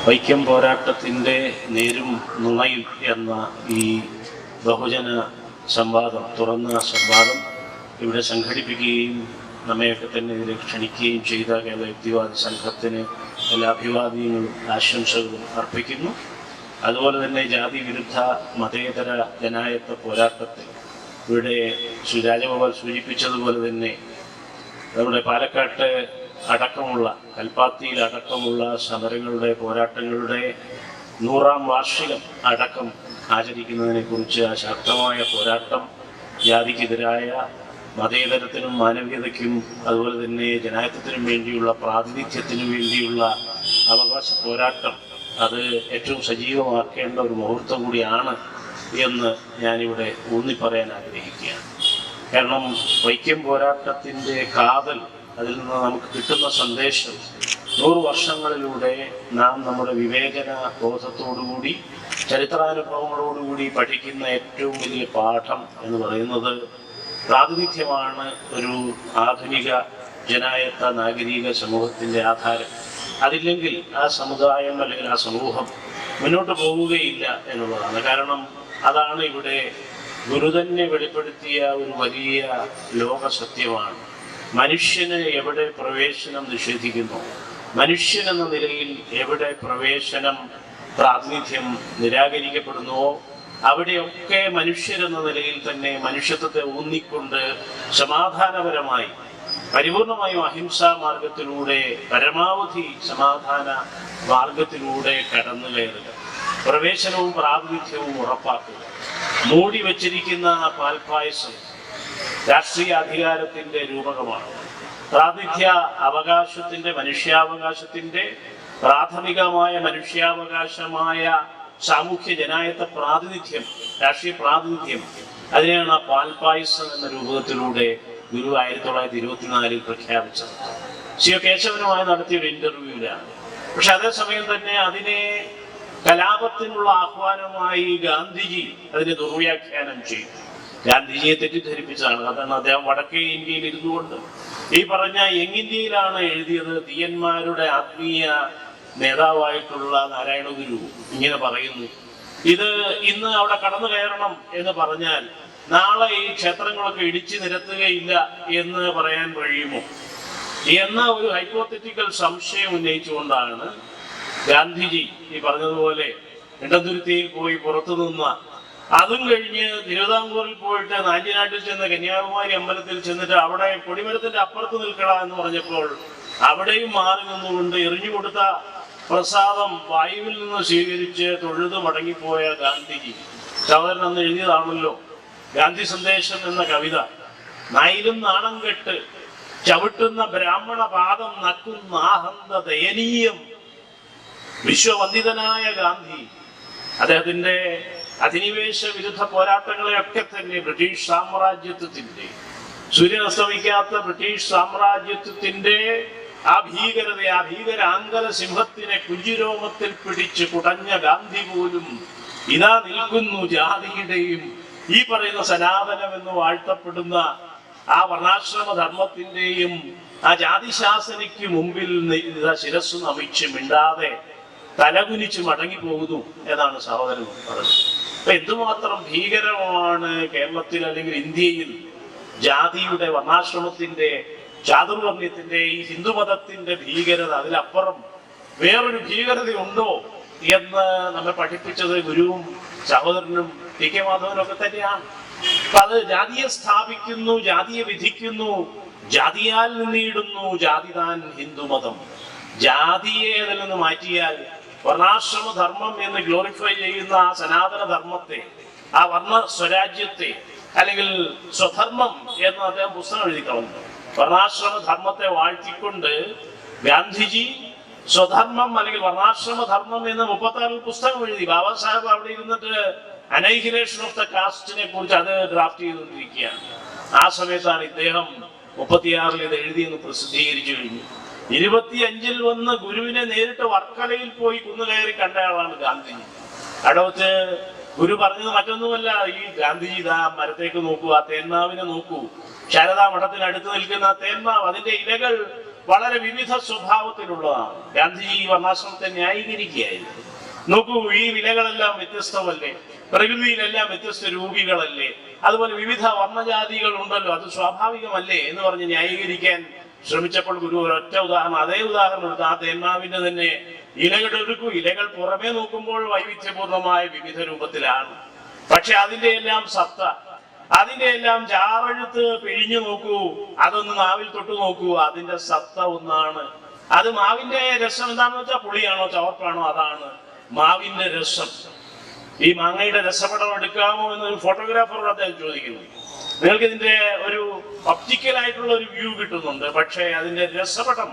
വൈക്കം പോരാട്ടത്തിൻ്റെ നേരും നുണയും എന്ന ഈ ബഹുജന സംവാദം, തുറന്ന സംവാദം ഇവിടെ സംഘടിപ്പിക്കുകയും നമ്മയൊക്കെ തന്നെ ഇതിൽ ക്ഷണിക്കുകയും ചെയ്ത കേരള യുക്തിവാദി സംഘത്തിന് എല്ലാ അഭിവാദ്യങ്ങളും ആശംസകളും അർപ്പിക്കുന്നു. അതുപോലെ തന്നെ ജാതി വിരുദ്ധ മതേതര ജനായത്ത പോരാട്ടത്തിൽ ഇവിടെ ശ്രീ രാജഗോപാൽ സൂചിപ്പിച്ചതുപോലെ തന്നെ നമ്മുടെ പാലക്കാട്ട് അടക്കമുള്ള കൽപ്പാത്തിയിൽ അടക്കമുള്ള സമരങ്ങളുടെ പോരാട്ടങ്ങളുടെ 100ാം വാർഷികം അടക്കം ആചരിക്കുന്നതിനെക്കുറിച്ച് ആ ശക്തമായ പോരാട്ടം, ജാതിക്കെതിരായ മതേതരത്തിനും മാനവികതയ്ക്കും അതുപോലെ തന്നെ ജനാധിപത്യത്തിനും വേണ്ടിയുള്ള പ്രാതിനിധ്യത്തിനു വേണ്ടിയുള്ള അവകാശ പോരാട്ടം അത് ഏറ്റവും സജീവമാക്കേണ്ട ഒരു മുഹൂർത്തം കൂടിയാണ് എന്ന് ഞാനിവിടെ ഊന്നിപ്പറയാൻ ആഗ്രഹിക്കുകയാണ്. കാരണം വൈക്കം പോരാട്ടത്തിൻ്റെ കാതൽ, അതിൽ നിന്ന് നമുക്ക് കിട്ടുന്ന സന്ദേശം 100 വർഷങ്ങളിലൂടെ നാം നമ്മുടെ വിവേചന ബോധത്തോടുകൂടി ചരിത്രാനുഭവങ്ങളോടുകൂടി പഠിക്കുന്ന ഏറ്റവും വലിയ പാഠം എന്ന് പറയുന്നത് പ്രാതിനിധ്യമാണ് ഒരു ആധുനിക ജനായത്ത നാഗരിക സമൂഹത്തിൻ്റെ ആധാരം. അതില്ലെങ്കിൽ ആ സമുദായം അല്ലെങ്കിൽ ആ സമൂഹം മുന്നോട്ട് പോവുകയില്ല എന്നുള്ളതാണ്. കാരണം അതാണ് ഇവിടെ ഗുരു തന്നെ വെളിപ്പെടുത്തിയ ഒരു വലിയ ലോക സത്യമാണ്. മനുഷ്യന് എവിടെ പ്രവേശനം നിഷേധിക്കുന്നു, മനുഷ്യൻ എന്ന നിലയിൽ എവിടെ പ്രവേശനം പ്രാതിനിധ്യം നിരാകരിക്കപ്പെടുന്നുവോ അവിടെയൊക്കെ മനുഷ്യരെന്ന നിലയിൽ തന്നെ മനുഷ്യത്വത്തെ ഊന്നിക്കൊണ്ട് സമാധാനപരമായി പരിപൂർണമായും അഹിംസാ മാർഗത്തിലൂടെ പരമാവധി സമാധാന മാർഗത്തിലൂടെ കടന്നു കയറുക, പ്രവേശനവും പ്രാതിനിധ്യവും ഉറപ്പാക്കുക. മൂടി വച്ചിരിക്കുന്ന പാൽപ്പായസം രാഷ്ട്രീയ അധികാരത്തിന്റെ രൂപകമാണ്. പ്രാതിനിധ്യ അവകാശത്തിന്റെ, മനുഷ്യാവകാശത്തിന്റെ പ്രാഥമികമായ മനുഷ്യാവകാശമായ സാമൂഹ്യ ജനായത്ത പ്രാതിനിധ്യം, രാഷ്ട്രീയ പ്രാതിനിധ്യം, അതിനെയാണ് ആ പാൽപ്പായസം എന്ന രൂപത്തിലൂടെ ഗുരു 1924 പ്രഖ്യാപിച്ചത്. സി. കേശവനുമായി നടത്തിയൊരു ഇന്റർവ്യൂവിലാണ്. പക്ഷെ അതേസമയം തന്നെ അതിനെ കലാപത്തിനുള്ള ആഹ്വാനമായി ഗാന്ധിജി അതിനെ ദുർവ്യാഖ്യാനം ചെയ്തു. ഗാന്ധിജിയെ തെറ്റിദ്ധരിപ്പിച്ചതാണ്. അതാണ് അദ്ദേഹം വടക്കേ ഇന്ത്യയിൽ ഇരുന്നുകൊണ്ട് ഈ പറഞ്ഞ യങ് എഴുതിയത്. തീയന്മാരുടെ ആത്മീയ നേതാവായിട്ടുള്ള നാരായണ ഗുരു ഇങ്ങനെ പറയുന്നു, ഇത് ഇന്ന് അവിടെ കടന്നു കയറണം എന്ന് പറഞ്ഞാൽ നാളെ ഈ ക്ഷേത്രങ്ങളൊക്കെ ഇടിച്ചു നിരത്തുകയില്ല എന്ന് പറയാൻ കഴിയുമോ എന്ന ഒരു ഹൈപ്പോത്തറ്റിക്കൽ സംശയം ഉന്നയിച്ചുകൊണ്ടാണ് ഗാന്ധിജി ഈ പറഞ്ഞതുപോലെ ഇടതുരുത്തിയിൽ പോയി പുറത്തു നിന്ന, അതും കഴിഞ്ഞ് തിരുവിതാംകൂറിൽ പോയിട്ട് നാഞ്ചിനാട്ടിൽ ചെന്ന് കന്യാകുമാരി അമ്പലത്തിൽ ചെന്നിട്ട് അവിടെ കൊടിമരത്തിന്റെ അപ്പുറത്ത് നിൽക്കണ എന്ന് പറഞ്ഞപ്പോൾ അവിടെയും മാറി നിന്നുകൊണ്ട് എറിഞ്ഞു കൊടുത്ത പ്രസാദം വായുവിൽ നിന്ന് സ്വീകരിച്ച് തൊഴുതു മടങ്ങിപ്പോയ ഗാന്ധിജി സഹോദരൻ അന്ന് എഴുതിയതാണല്ലോ ഗാന്ധി സന്ദേശം എന്ന കവിത. നായിലും നാണം കെട്ട് ചവിട്ടുന്ന ബ്രാഹ്മണ പാദം നക്കുന്ന ആഹന്ത ദയനീയം. വിശ്വവന്ദിതനായ ഗാന്ധി അദ്ദേഹത്തിന്റെ അധിനിവേശ വിരുദ്ധ പോരാട്ടങ്ങളെയൊക്കെ തന്നെ ബ്രിട്ടീഷ് സാമ്രാജ്യത്വത്തിന്റെ, സൂര്യൻ അസ്തമിക്കാത്ത ബ്രിട്ടീഷ് സാമ്രാജ്യത്വത്തിന്റെ ആ ഭീകരത, ആ ഭീകരാങ്കര സിംഹത്തിനെ കുഞ്ചിരോമത്തിൽ പിടിച്ച് കുടഞ്ഞ ഗാന്ധി പോലും ഇതാ നിൽക്കുന്നു ജാതിയുടെയും ഈ പറയുന്ന സനാതനമെന്ന് വാഴ്ത്തപ്പെടുന്ന ആ വർണ്ണാശ്രമ ധർമ്മത്തിന്റെയും ആ ജാതിശാസനയ്ക്ക് മുമ്പിൽ ശിരസ്സു നമിച്ച് മിണ്ടാതെ തലകുനിച്ച് മടങ്ങിപ്പോകുന്നു എന്നാണ് സഹോദരൻ പറഞ്ഞത്. അപ്പൊ എന്തുമാത്രം ഭീകരമാണ് കേരളത്തിൽ അല്ലെങ്കിൽ ഇന്ത്യയിൽ ജാതിയുടെ, വർണ്ണാശ്രമത്തിന്റെ, ചാതുർവർണ്ണയത്തിന്റെ, ഈ ഹിന്ദുമതത്തിന്റെ ഭീകരത. അതിലപ്പുറം വേറൊരു ഭീകരതയുണ്ടോ എന്ന് നമ്മെ പഠിപ്പിച്ചത് ഗുരുവും സഹോദരനും ടി കെ മാധവനും ഒക്കെ തന്നെയാണ്. അപ്പൊ അത് ജാതിയെ സ്ഥാപിക്കുന്നു, ജാതിയെ വിധിക്കുന്നു, ജാതിയാൽ നിന്നിടുന്നു ജാതിതാൻ ഹിന്ദുമതം. ജാതിയെ അതിൽ നിന്ന് മാറ്റിയാൽ വർണ്ണാശ്രമ ധർമ്മം എന്ന് ഗ്ലോറിഫൈ ചെയ്യുന്ന ആ സനാതന ധർമ്മത്തെ, ആ വർണ്ണ സ്വരാജ്യത്തെ അല്ലെങ്കിൽ സ്വധർമ്മം എന്ന് അദ്ദേഹം പുസ്തകം എഴുതി കളഞ്ഞു. വർണ്ണാശ്രമ ധർമ്മത്തെ വാഴ്ത്തിക്കൊണ്ട് ഗാന്ധിജി സ്വധർമ്മം അല്ലെങ്കിൽ വർണ്ണാശ്രമ ധർമ്മം എന്ന് 36 പുസ്തകം എഴുതി. ബാബാ സാഹേബ് അവിടെ ഇരുന്നിട്ട് അനൈഹിലേഷൻ ഓഫ് ദ കാസ്റ്റിനെ കുറിച്ച് അത് ഡ്രാഫ്റ്റ് ചെയ്തുകൊണ്ടിരിക്കുകയാണ്. ആ സമയത്താണ് ഇദ്ദേഹം 36 ഇത് എഴുതിയെന്ന് പ്രസിദ്ധീകരിച്ചു കഴിഞ്ഞു. 25 വന്ന് ഗുരുവിനെ നേരിട്ട് വർക്കലയിൽ പോയി കുന്നുകയറി കണ്ടയാളാണ് ഗാന്ധിജി. അടവത്ത് ഗുരു പറഞ്ഞത് മറ്റൊന്നുമല്ല, ഈ ഗാന്ധിജി ഇതാ മരത്തേക്ക് നോക്കൂ, ആ തേന്മാവിനെ നോക്കൂ, ശാരദാ മഠത്തിന് അടുത്ത് നിൽക്കുന്ന തേന്മാവ്, അതിന്റെ ഇലകൾ വളരെ വിവിധ സ്വഭാവത്തിലുള്ളതാണ്. ഗാന്ധിജി ഈ വർണ്ണാശ്രമത്തെ ന്യായീകരിക്കുകയായിരുന്നു. നോക്കൂ, ഈ വിലകളെല്ലാം വ്യത്യസ്തമല്ലേ, പ്രകൃതിയിലെല്ലാം വ്യത്യസ്ത രൂപികളല്ലേ, അതുപോലെ വിവിധ വർണ്ണജാതികൾ ഉണ്ടല്ലോ, അത് സ്വാഭാവികമല്ലേ എന്ന് പറഞ്ഞ് ന്യായീകരിക്കാൻ ശ്രമിച്ചപ്പോൾ ഗുരു ഒരൊറ്റ ഉദാഹരണം, അതേ ഉദാഹരണം എടുത്തു. ആ തേന്മാവിന്റെ തന്നെ ഇലകൾ എടുക്കൂ. ഇലകൾ പുറമേ നോക്കുമ്പോൾ വൈവിധ്യപൂർണമായ വിവിധ രൂപത്തിലാണ്, പക്ഷെ അതിന്റെ എല്ലാം സത്ത, അതിന്റെ എല്ലാം ജാറെഴുത്ത് പിഴിഞ്ഞു നോക്കൂ, അതൊന്ന് നാവിൽ തൊട്ടു നോക്കൂ, അതിന്റെ സത്ത ഒന്നാണ്. അത് മാവിന്റെ രസം എന്താണെന്ന് വെച്ചാൽ പുളിയാണോ ചവർപ്പാണോ, അതാണ് മാവിന്റെ രസം. ഈ മാങ്ങയുടെ രസപടം എടുക്കാമോ എന്നൊരു ഫോട്ടോഗ്രാഫറോട് അദ്ദേഹം ചോദിക്കുന്നു. നിങ്ങൾക്ക് ഇതിന്റെ ഒരു ഒപ്റ്റിക്കലായിട്ടുള്ള ഒരു വ്യൂ കിട്ടുന്നുണ്ട്, പക്ഷെ അതിന്റെ രസപടം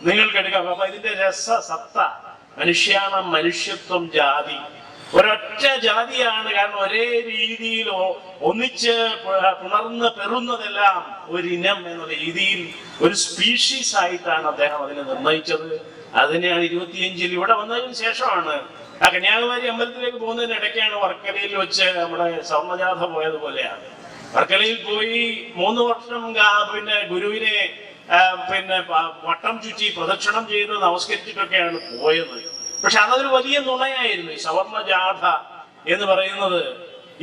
നിങ്ങൾക്ക് എടുക്കാം. അപ്പൊ ഇതിന്റെ സത്ത മനുഷ്യാണം, മനുഷ്യത്വം, ജാതി ഒരൊറ്റ ജാതിയാണ്. കാരണം ഒരേ രീതിയിൽ ഒന്നിച്ച് പുണർന്ന് പെറുന്നതെല്ലാം ഒരിനം എന്നുള്ള രീതിയിൽ ഒരു സ്പീഷീസ് ആയിട്ടാണ് അദ്ദേഹം അതിനെ നിർണയിച്ചത്. അതിനെയാണ് 25-ൽ ഇവിടെ വന്നതിന് ശേഷമാണ് ആ കന്യാകുമാരി അമ്പലത്തിലേക്ക് പോകുന്നതിനിടയ്ക്കാണ് വർക്കലയിൽ വെച്ച് നമ്മുടെ സ്വർണ്ണജാഥ പോയതുപോലെയാണ്. വർക്കലയിൽ പോയി 3 വർഷം പിന്നെ ഗുരുവിനെ പിന്നെ വട്ടം ചുറ്റി പ്രദക്ഷിണം ചെയ്ത് നമസ്കരിച്ചിട്ടൊക്കെയാണ് പോയത്. പക്ഷെ അതൊരു വലിയ നുണയായിരുന്നു. ഈ സവർണ ജാഥ എന്ന് പറയുന്നത്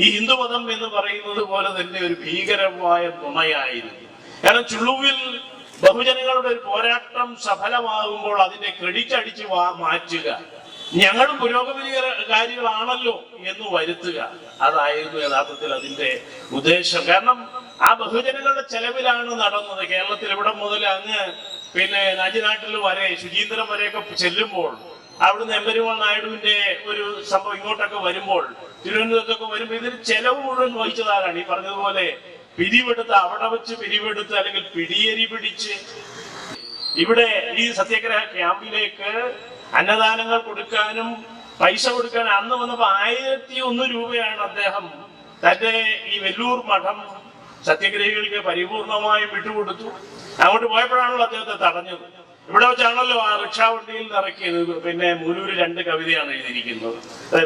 ഈ ഹിന്ദുമതം എന്ന് പറയുന്നത് പോലെ തന്നെ ഒരു ഭീകരമായ നുണയായിരുന്നു. കാരണം ചുളുവിൽ ബഹുജനങ്ങളുടെ ഒരു പോരാട്ടം സഫലമാകുമ്പോൾ അതിന്റെ ക്രെഡിറ്റ് അടിച്ച് മാറ്റുക, ഞങ്ങളും പുരോഗമനകാരികളാണല്ലോ എന്ന് വരുത്തുക, അതായിരുന്നു യഥാർത്ഥത്തിൽ അതിന്റെ ഉദ്ദേശം. കാരണം ആ ബഹുജനങ്ങളുടെ ചെലവിലാണ് നടന്നത്. കേരളത്തിൽ ഇവിടെ മുതൽ അങ്ങ് പിന്നെ നാട്ടിൽ വരെ ശുചീന്ദ്രം വരെയൊക്കെ ചെല്ലുമ്പോൾ അവിടുന്ന് എമ്പെരുമാൾ നായിഡുവിന്റെ ഒരു സംഭവം ഇങ്ങോട്ടൊക്കെ വരുമ്പോൾ, തിരുവനന്തപുരത്തൊക്കെ വരുമ്പോൾ ഇതിന് ചെലവ് മുഴുവൻ വഹിച്ചതാരാണ്? ഈ പറഞ്ഞതുപോലെ പിരിവെടുത്ത്, അവിടെ വെച്ച് പിരിവെടുത്ത് അല്ലെങ്കിൽ പിടിയേരി പിടിച്ച് ഇവിടെ ഈ സത്യാഗ്രഹ ക്യാമ്പിലേക്ക് അന്നദാനങ്ങൾ കൊടുക്കാനും പൈസ കൊടുക്കാനും അന്ന് വന്നപ്പോ 1001 രൂപയാണ് അദ്ദേഹം തന്റെ ഈ വെല്ലൂർ മഠം സത്യാഗ്രഹികൾക്ക് പരിപൂർണമായും വിട്ടുകൊടുത്തു. അങ്ങോട്ട് പോയപ്പോഴാണല്ലോ അദ്ദേഹത്തെ തടഞ്ഞത്. ഇവിടെ വെച്ചാണല്ലോ ആ റിക്ഷാ വണ്ടിയിൽ ഇറക്കിയത്. പിന്നെ മൂലൂര് 2 കവിതയാണ് എഴുതിയിരിക്കുന്നത്.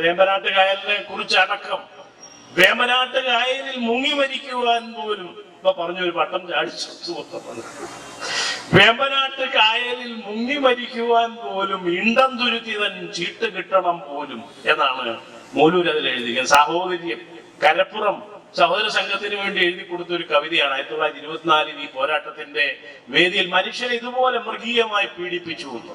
വേമ്പനാട്ട് കായലിനെ കുറിച്ച് അടക്കം, വേമ്പനാട്ട് കായലിൽ മുങ്ങി മരിക്കുവാൻ പോലും ഇപ്പൊ പറഞ്ഞൊരു പട്ടം ചാടിച്ചു. വേമ്പനാട്ട് കായലിൽ മുങ്ങി മരിക്കുവാൻ പോലും ഇണ്ടം തുരുത്തി തൻ ചീട്ട് കിട്ടണം പോലും എന്നാണ് മൂലൂർ അതിൽ എഴുതിയത്. സാഹോദര്യം, കരപ്പുറം സഹോദര സംഘത്തിന് വേണ്ടി എഴുതി കൊടുത്ത ഒരു കവിതയാണ്. 1924 ഈ പോരാട്ടത്തിന്റെ വേദിയിൽ മനുഷ്യനെ ഇതുപോലെ മൃഗീയമായി പീഡിപ്പിച്ചു കൊന്നു,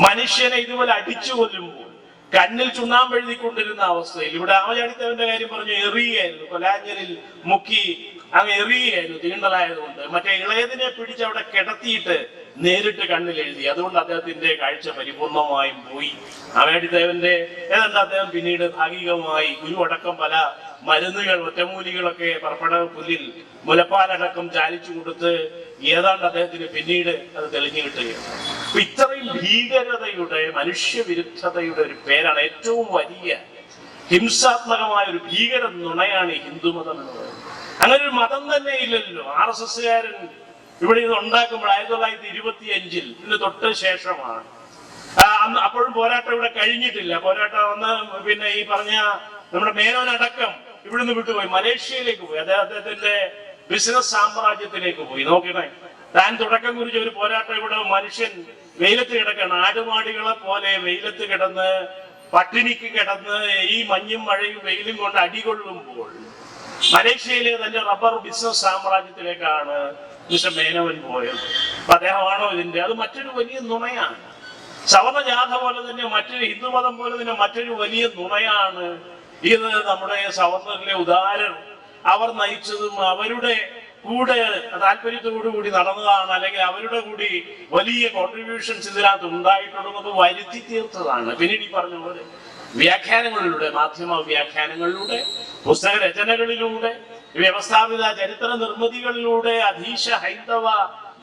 മനുഷ്യനെ ഇതുപോലെ അടിച്ചു കൊല്ലുമ്പോൾ കണ്ണിൽ ചുണ്ണാമ്പെഴുതിക്കൊണ്ടിരുന്ന അവസ്ഥയിൽ ഇവിടെ ആമചാടിത്തവന്റെ കാര്യം പറഞ്ഞു എറിയുകയായിരുന്നു, കൊലാഞ്ഞലിൽ മുക്കി അങ്ങ് എറിയുകയായിരുന്നു തീണ്ടലായതുകൊണ്ട്. മറ്റേ ഇളയതിനെ പിടിച്ച് അവിടെ കിടത്തിയിട്ട് നേരിട്ട് കണ്ണിൽ എഴുതി. അതുകൊണ്ട് അദ്ദേഹത്തിന്റെ കാഴ്ച പരിപൂർണമായും പോയി. ആമചാടിത്തവന്റെ ഏതാണ്ട് അദ്ദേഹം പിന്നീട് ഭാഗികമായി ഗുരു അടക്കം പല മരുന്നുകൾ, ഒറ്റമൂലികളൊക്കെ പർപ്പട പുല്ലിൽ മുലപ്പാലടക്കം ചാലിച്ചു കൊടുത്ത് ഏതാണ്ട് അദ്ദേഹത്തിന് പിന്നീട് അത് തെളിഞ്ഞു കിട്ടുകയാണ്. അപ്പൊ ഇത്രയും ഭീകരതയുടെ, മനുഷ്യവിരുദ്ധതയുടെ ഒരു പേരാണ്, ഏറ്റവും വലിയ ഹിംസാത്മകമായ ഒരു ഭീകര നുണയാണ് ഈ ഹിന്ദുമതം എന്ന് പറയുന്നത്. അങ്ങനെ ഒരു മതം തന്നെ ഇല്ലല്ലോ. RSSകാരൻ ഇവിടെ ഇത് ഉണ്ടാക്കുമ്പോൾ 1925 ഇതിന് തൊട്ട് ശേഷമാണ്. അപ്പോഴും പോരാട്ടം ഇവിടെ കഴിഞ്ഞിട്ടില്ല. പോരാട്ടം വന്ന് പിന്നെ ഈ പറഞ്ഞ നമ്മുടെ മേനോനടക്കം ഇവിടുന്ന് വിട്ടുപോയി, മലേഷ്യയിലേക്ക് പോയി, അദ്ദേഹത്തിന്റെ ബിസിനസ് സാമ്രാജ്യത്തിലേക്ക് പോയി. നോക്കണേ, താൻ തുടക്കം കുറിച്ച ഒരു പോരാട്ടം ഇവിടെ മനുഷ്യൻ വെയിലത്ത് കിടക്കാണ്, ആടുമാടികളെ പോലെ വെയിലത്ത് കിടന്ന് പട്ടിണിക്ക് കിടന്ന് ഈ മഞ്ഞും മഴയും വെയിലും കൊണ്ട് അടികൊള്ളുമ്പോൾ മലേഷ്യയിലെ തന്റെ റബ്ബർ ബിസിനസ് സാമ്രാജ്യത്തിലേക്കാണ് മിസ്റ്റർ മേനോൻ പോയത്. അപ്പൊ അദ്ദേഹമാണോ ഇതിന്റെ? അത് മറ്റൊരു വലിയ നുണയാണ്. സവർണജാഥ പോലെ തന്നെ മറ്റൊരു ഹിന്ദുമതം പോലെ തന്നെ മറ്റൊരു വലിയ നുണയാണ് ഇത്. നമ്മുടെ സവർണരിലെ ഉദാരർ അവർ നയിച്ചതും അവരുടെ കൂടെ താല്പര്യത്തോടു കൂടി നടന്നതാണ്, അല്ലെങ്കിൽ അവരുടെ കൂടി വലിയ കോൺട്രിബ്യൂഷൻസ് ഇതിനകത്ത് ഉണ്ടായിട്ടുണ്ടെന്നത് വരുത്തി തീർത്തതാണ്. പിന്നീട് ഈ പറഞ്ഞ പോലെ വ്യാഖ്യാനങ്ങളിലൂടെ, മാധ്യമ വ്യാഖ്യാനങ്ങളിലൂടെ, പുസ്തക രചനകളിലൂടെ, വ്യവസ്ഥാപിത ചരിത്ര നിർമ്മിതികളിലൂടെ, അധീശ ഹൈന്ദവ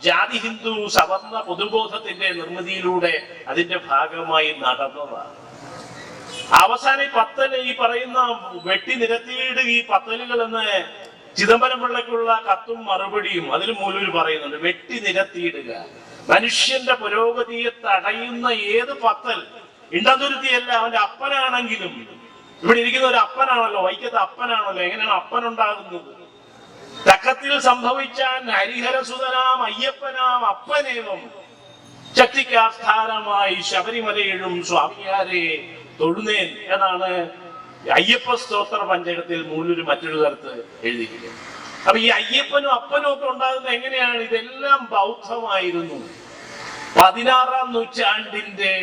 ജാതി ഹിന്ദു സവർണ പൊതുബോധത്തിന്റെ നിർമ്മിതിയിലൂടെ അതിന്റെ ഭാഗമായി നടന്നതാണ്. അവസാനം ഈ പത്തല്, ഈ പറയുന്ന വെട്ടി നിരത്തിയിട് ഈ പത്തലുകൾ എന്ന് ചിദംബരം പിള്ളയ്ക്കുള്ള കത്തും മറുപടിയും അതിൽ മൂലൂർ പറയുന്നുണ്ട്. വെട്ടി നിരത്തിയിടുക, മനുഷ്യന്റെ പുരോഗതിയെ തടയുന്ന ഏത് പത്തൽ, ഇണ്ടതുരുത്തിയല്ല, അവന്റെ അപ്പനാണെങ്കിലും, ഇവിടെ ഇരിക്കുന്ന ഒരു അപ്പനാണല്ലോ, വൈക്കത്തെ അപ്പനാണല്ലോ. എങ്ങനെയാണ് അപ്പനുണ്ടാകുന്നത്? തക്കത്തിൽ സംഭവിച്ചാൻ ഹരിഹരസുതനാം അയ്യപ്പനാം അപ്പനേവം ശക്തിക്ക് ആസ്ഥാനമായി ശബരിമലയിലും സ്വാമിയാരെ തൊഴുന്നേൻ എന്നാണ് അയ്യപ്പ സ്തോത്ര പഞ്ചകത്തിൽ മൂലൂര് മറ്റൊരു തരത്ത് എഴുതിയിരിക്കുന്നത്. അപ്പൊ ഈ അയ്യപ്പനും അപ്പനും ഒക്കെ ഉണ്ടാകുന്നത് എങ്ങനെയാണ്? ഇതെല്ലാം ബൗദ്ധമായിരുന്നു. 16-ാം നൂറ്റാണ്ടിന്റെ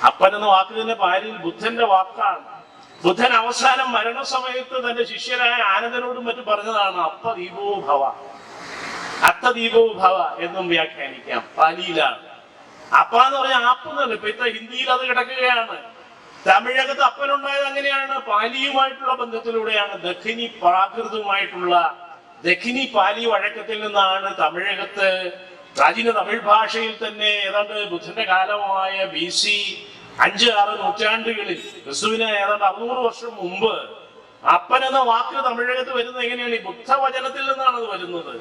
അപ്പൻ എന്ന വാക്ക് തന്നെ പാലിൽ ബുദ്ധന്റെ വാക്കാണ്. ബുദ്ധൻ അവസാനം മരണസമയത്ത് തന്റെ ശിഷ്യരായ ആനന്ദനോടും മറ്റും പറഞ്ഞതാണ് അപ്പദീപോ ഭവ, അത്തദീപോ ഭവ എന്നും വ്യാഖ്യാനിക്കാം. പാലിയിലാണ്. അപ്പ എന്ന് പറഞ്ഞാൽ ആപ്പെന്നല്ല, ഇപ്പൊ ഹിന്ദിയിൽ അത് കിടക്കുകയാണ്. തമിഴകത്ത് അപ്പനുണ്ടായത് അങ്ങനെയാണ്, പാലിയുമായിട്ടുള്ള ബന്ധത്തിലൂടെയാണ്. ദഖിനി പ്രാകൃതമായിട്ടുള്ള ദഖിനി പാലി വഴക്കത്തിൽ നിന്നാണ് തമിഴകത്ത് പ്രാചീന തമിഴ് ഭാഷയിൽ തന്നെ ഏതാണ്ട് ബുദ്ധന്റെ കാലമായ BC 5-6 നൂറ്റാണ്ടുകളിൽ, ക്രിസ്തുവിന് ഏതാണ്ട് 600 വർഷം മുമ്പ് അപ്പൻ എന്ന വാക്ക് തമിഴകത്ത് വരുന്നത് എങ്ങനെയാണ്? ഈ ബുദ്ധവചനത്തിൽ നിന്നാണ് അത് വരുന്നത്.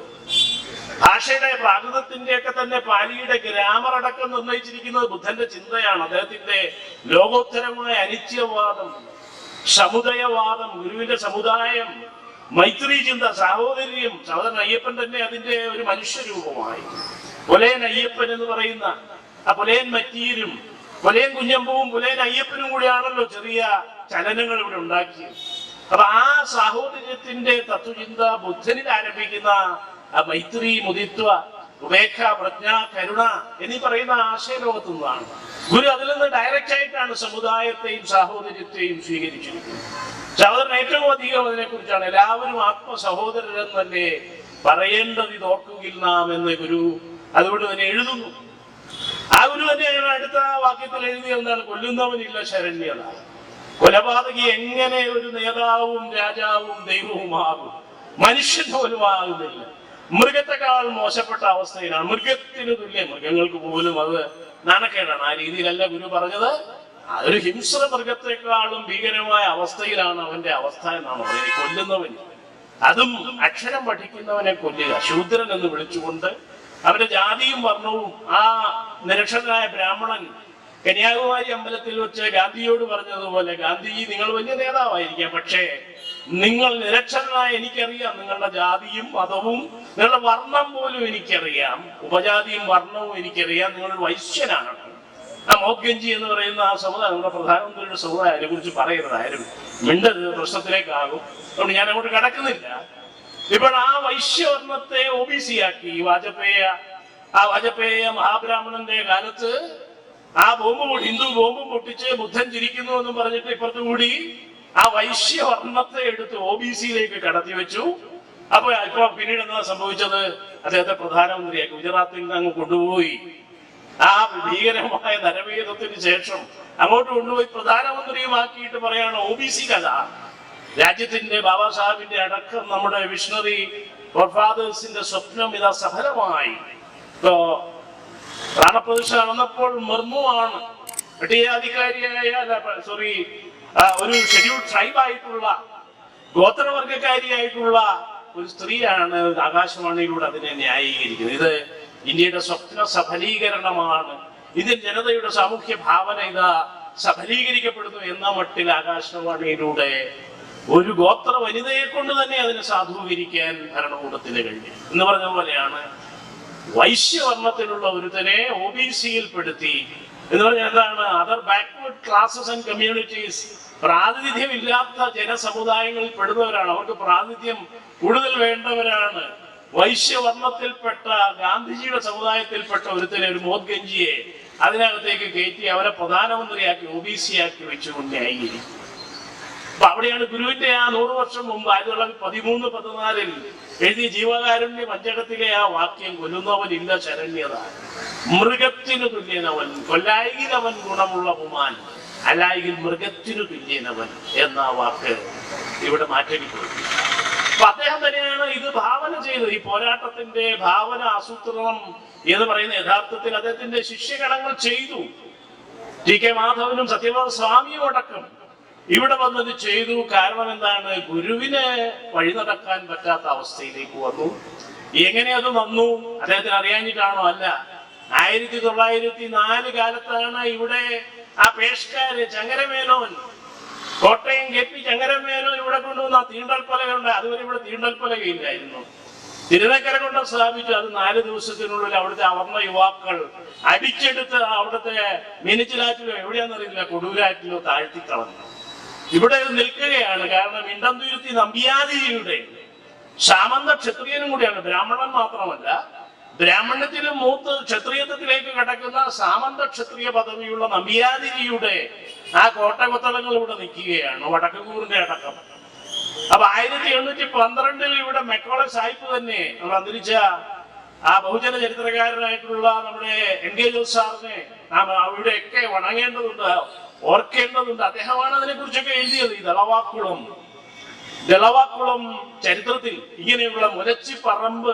ഭാഷയുടെ പ്രാകൃതത്തിന്റെ ഒക്കെ തന്നെ പാലിയുടെ ഗ്രാമർ അടക്കം നിർണയിച്ചിരിക്കുന്നത് ബുദ്ധന്റെ ചിന്തയാണ്. അദ്ദേഹത്തിന്റെ ലോകോത്തരമായ അനിത്യവാദം, സമുദയവാദം, ഗുരുവിന്റെ സമുദായം, മൈത്രി ചിന്ത, സാഹോദര്യം. സഹോദരൻ അയ്യപ്പൻ തന്നെ അതിന്റെ ഒരു മനുഷ്യരൂപമായി. പുലയൻ അയ്യപ്പൻ എന്ന് പറയുന്ന ആ പുലയൻ മറ്റീരും പുലയൻ കുഞ്ഞമ്പും പുലയൻ അയ്യപ്പനും കൂടിയാണല്ലോ ചെറിയ ചലനങ്ങൾ ഇവിടെ ഉണ്ടാക്കിയത്. അപ്പൊ ആ സാഹോദര്യത്തിന്റെ തത്വചിന്ത ബുദ്ധനിൽ ആരംഭിക്കുന്ന മൈത്രി, മുദിത്വ, ഉപേക്ഷ, പ്രജ്ഞ, കരുണ എന്നീ പറയുന്ന ആശയലോകത്തു നിന്നാണ്. ഗുരു അതിൽ നിന്ന് ഡയറക്റ്റ് ആയിട്ടാണ് സമുദായത്തെയും സാഹോദര്യത്തെയും സ്വീകരിച്ചിരിക്കുന്നത്. സഹോദരൻ ഏറ്റവും അധികം അതിനെ കുറിച്ചാണ് എല്ലാവരും ആത്മസഹോദരരെന്നല്ലേ പറയേണ്ടത്, ഇത് ഓർക്കുകിൽ നാം എന്ന് ഗുരു അതുകൊണ്ട് തന്നെ എഴുതുന്നു. ആ ഗുരു തന്നെയാണ് അടുത്ത വാക്യത്തിൽ എഴുതിയ എന്താണ്? കൊല്ലുന്നവനില്ല ശരണ്യത. കൊലപാതകി എങ്ങനെ ഒരു നേതാവും രാജാവും ദൈവവുമാകും? മനുഷ്യൻ പോലും ആകുന്നില്ല. മൃഗത്തെക്കാൾ മോശപ്പെട്ട അവസ്ഥയിലാണ്. മൃഗത്തിന് തുല്യം. മൃഗങ്ങൾക്ക് പോലും അത് നാണക്കേടാണ്. ആ രീതിയിലല്ല ഗുരു പറഞ്ഞത്. അതൊരു ഹിംസ്ര മൃഗത്തെക്കാളും ഭീകരമായ അവസ്ഥയിലാണ് അവന്റെ അവസ്ഥ എന്നാണ് പറയുന്നത്. കൊല്ലുന്നവൻ, അതും അക്ഷരം പഠിക്കുന്നവനെ കൊല്ലുക, ശൂദ്രൻ എന്ന് വിളിച്ചുകൊണ്ട് അവരുടെ ജാതിയും വർണ്ണവും. ആ നിരക്ഷരനായ ബ്രാഹ്മണൻ കന്യാകുമാരി അമ്പലത്തിൽ വെച്ച് ഗാന്ധിയോട് പറഞ്ഞതുപോലെ, ഗാന്ധിജി നിങ്ങൾ വലിയ നേതാവായിരിക്കാം, പക്ഷേ നിങ്ങൾ നിരക്ഷരനായ എനിക്കറിയാം നിങ്ങളുടെ ജാതിയും മതവും നിങ്ങളുടെ വർണ്ണം പോലും എനിക്കറിയാം, ഉപജാതിയും വർണ്ണവും എനിക്കറിയാം, നിങ്ങളൊരു വൈശ്യനാണ്. ആ മോഗ്ഗഞ്ചി എന്ന് പറയുന്ന ആ സമുദായം, നമ്മുടെ പ്രധാനമന്ത്രിയുടെ സമുദായം, അതിനെ കുറിച്ച് പറയരുത് ആരും, മിണ്ടരുത്, പ്രശ്നത്തിലേക്കാകും. അതുകൊണ്ട് ഞാൻ അങ്ങോട്ട് കടക്കുന്നില്ല. ഇപ്പോൾ ആ വൈശ്യവർണ്ണത്തെ OBC ആക്കി. വാജപേയ മഹാബ്രാഹ്മണന്റെ കാലത്ത് ആ ഹിന്ദു ബോംബ് പൊട്ടിച്ച് ബുദ്ധൻ ചിരിക്കുന്നു എന്നും പറഞ്ഞിട്ട് ഇപ്പുറത്തു കൂടി ആ വൈശ്യവർണ്ണത്തെ എടുത്ത് OBC-യിലേക്ക് കടത്തി വെച്ചു. അപ്പൊ ഇപ്പൊ പിന്നീട് എന്താ സംഭവിച്ചത്? അദ്ദേഹത്തെ പ്രധാനമന്ത്രിയാക്കി. ഗുജറാത്തിൽ നിന്ന് അങ്ങ് കൊണ്ടുപോയി. ആ ഭീകരമായ നരഭേദത്തിന് ശേഷം അങ്ങോട്ട് കൊണ്ടുപോയി പ്രധാനമന്ത്രിയുമാക്കിയിട്ട് പറയാണ് OBC കഥ. രാജ്യത്തിന്റെ ബാബാ സാഹിബിന്റെ അടക്കം നമ്മുടെ വിഷണറി ഫോർഫാദേഴ്സിന്റെ സ്വപ്നം ഇതാ സഫലമായി. ഇപ്പോ പ്രാണപ്രതിഷ്ഠ നടന്നപ്പോൾ മർമുവാണ് പട്ടികാധികാരിയായ ഒരു ഷെഡ്യൂൾ ട്രൈബായിട്ടുള്ള ഗോത്രവർഗക്കാരിയായിട്ടുള്ള ഒരു സ്ത്രീയാണ് ആകാശവാണിയിലൂടെ അതിനെ ന്യായീകരിക്കുന്നത്. ഇത് ഇന്ത്യയുടെ സ്വപ്ന സഫലീകരണമാണ്. ഇന്ത്യൻ ജനതയുടെ സാമൂഹ്യ ഭാവന ഇതാ സഫലീകരിക്കപ്പെടുന്നു എന്ന മട്ടിൽ ആകാശവാണിയിലൂടെ ഒരു ഗോത്ര വനിതയെ കൊണ്ട് തന്നെ അതിനെ സാധൂകരിക്കാൻ ഭരണകൂടത്തിന് കഴിഞ്ഞു എന്ന് പറഞ്ഞ പോലെയാണ്. വൈശ്യവർണ്ണത്തിലുള്ള ഒരുത്തനെ OBC-യിൽ പെടുത്തി എന്ന് പറഞ്ഞാൽ എന്താണ്? Other backward classes and communities, പ്രാതിനിധ്യമില്ലാത്ത ജനസമുദായങ്ങളിൽ പെടുന്നവരാണ്. അവർക്ക് പ്രാതിനിധ്യം കൂടുതൽ വേണ്ടവരാണ്. വൈശ്യവർണ്ണത്തിൽപ്പെട്ട ഗാന്ധിജിയുടെ സമുദായത്തിൽപ്പെട്ട ഒരുത്തനെ, ഒരു മോദ്ഗഞ്ചിയെ അതിനകത്തേക്ക് കയറ്റി അവരെ പ്രധാനമന്ത്രിയാക്കി OBC-ആക്കി വെച്ചുകൊണ്ട് ന്യായീകരിക്കും. അപ്പൊ അവിടെയാണ് ഗുരുവിന്റെ ആ 100 വർഷം മുമ്പ് 1913-14 എഴുതിയ ജീവകാരുണ്യ പഞ്ചകത്തിലെ ആ വാക്യം, കൊല്ലുന്നവനില്ല ശരണ്യത, മൃഗത്തിനു തുല്യനവൻ, കൊല്ലായിൽ അവൻ ഗുണമുള്ള പുമാൻ, അല്ലായെങ്കിൽ മൃഗത്തിനു തുല്യനവൻ എന്ന വാക്ക് ഇവിടെ മാറ്റിക്കൊടുത്തു. അപ്പൊ അദ്ദേഹം തന്നെയാണ് ഇത് ഭാവന ചെയ്തത്. ഈ പോരാട്ടത്തിന്റെ ഭാവന ആസൂത്രണം എന്ന് പറയുന്ന യഥാർത്ഥത്തിൽ അദ്ദേഹത്തിന്റെ ശിഷ്യഗണങ്ങൾ ചെയ്തു. TK മാധവനും സത്യവാദ സ്വാമിയും അടക്കം ഇവിടെ വന്നത് ചെയ്തു. കാരണം എന്താണ്? ഗുരുവിന് വഴി നടക്കാൻ പറ്റാത്ത അവസ്ഥയിലേക്ക് വന്നു. എങ്ങനെ അത് വന്നു? അദ്ദേഹത്തിന് അറിയാഞ്ഞിട്ടാണോ? അല്ല. 1904 കാലത്താണ് ഇവിടെ ആ പേഷ്കാര് ചങ്ങരമേനോൻ, കോട്ടയം KP ചങ്ങരമേനോൻ ഇവിടെ കൊണ്ടുവന്ന തീണ്ടൽപ്പലകയുണ്ട്. അതുവരെ ഇവിടെ തീണ്ടൽപ്പലകയില്ലായിരുന്നു. തിരുനക്കര കൊണ്ട് സ്ഥാപിച്ചു. അത് 4 ദിവസത്തിനുള്ളിൽ അവിടുത്തെ അവർണ യുവാക്കൾ അടിച്ചെടുത്ത് അവിടുത്തെ മീനച്ചിലാറ്റിലോ എവിടെയാണെന്നറിയില്ല, കൊടുവൂരാറ്റിലോ താഴ്ത്തി കളഞ്ഞു. ഇവിടെ നിൽക്കുകയാണ്. കാരണം ഇണ്ടന്തുരുത്തി നമ്പ്യാതിരിയുടെ സാമന്ത ക്ഷത്രിയനും കൂടിയാണ്, ബ്രാഹ്മണൻ മാത്രമല്ല, ബ്രാഹ്മണ്യത്തിലും മൂത്ത് ക്ഷത്രിയത്വത്തിലേക്ക് കടക്കുന്ന സാമന്ത ക്ഷത്രിയ പദവിയുള്ള നമ്പ്യാതിരിയുടെ ആ കോട്ടകൊത്തളങ്ങൾ ഇവിടെ നിൽക്കുകയാണ്, വടക്കുകൂറിന്റെ അടക്കം. അപ്പൊ 1812 ഇവിടെ മെക്കോളെ സാഹിബ് തന്നെ നമ്മൾ അന്തരിച്ച ആ ബഹുജന ചരിത്രകാരനായിട്ടുള്ള നമ്മുടെ NK ജോസ് സാറിനെ നാം അവിടെയൊക്കെ വണങ്ങേണ്ടതുണ്ട്, ഓർക്കേണ്ടതുണ്ട്. അദ്ദേഹമാണ് അതിനെ കുറിച്ചൊക്കെ എഴുതിയത്. ഈ ദളവാക്കുളം ചരിത്രത്തിൽ ഇങ്ങനെയുള്ള മുലച്ചിപ്പറമ്പ്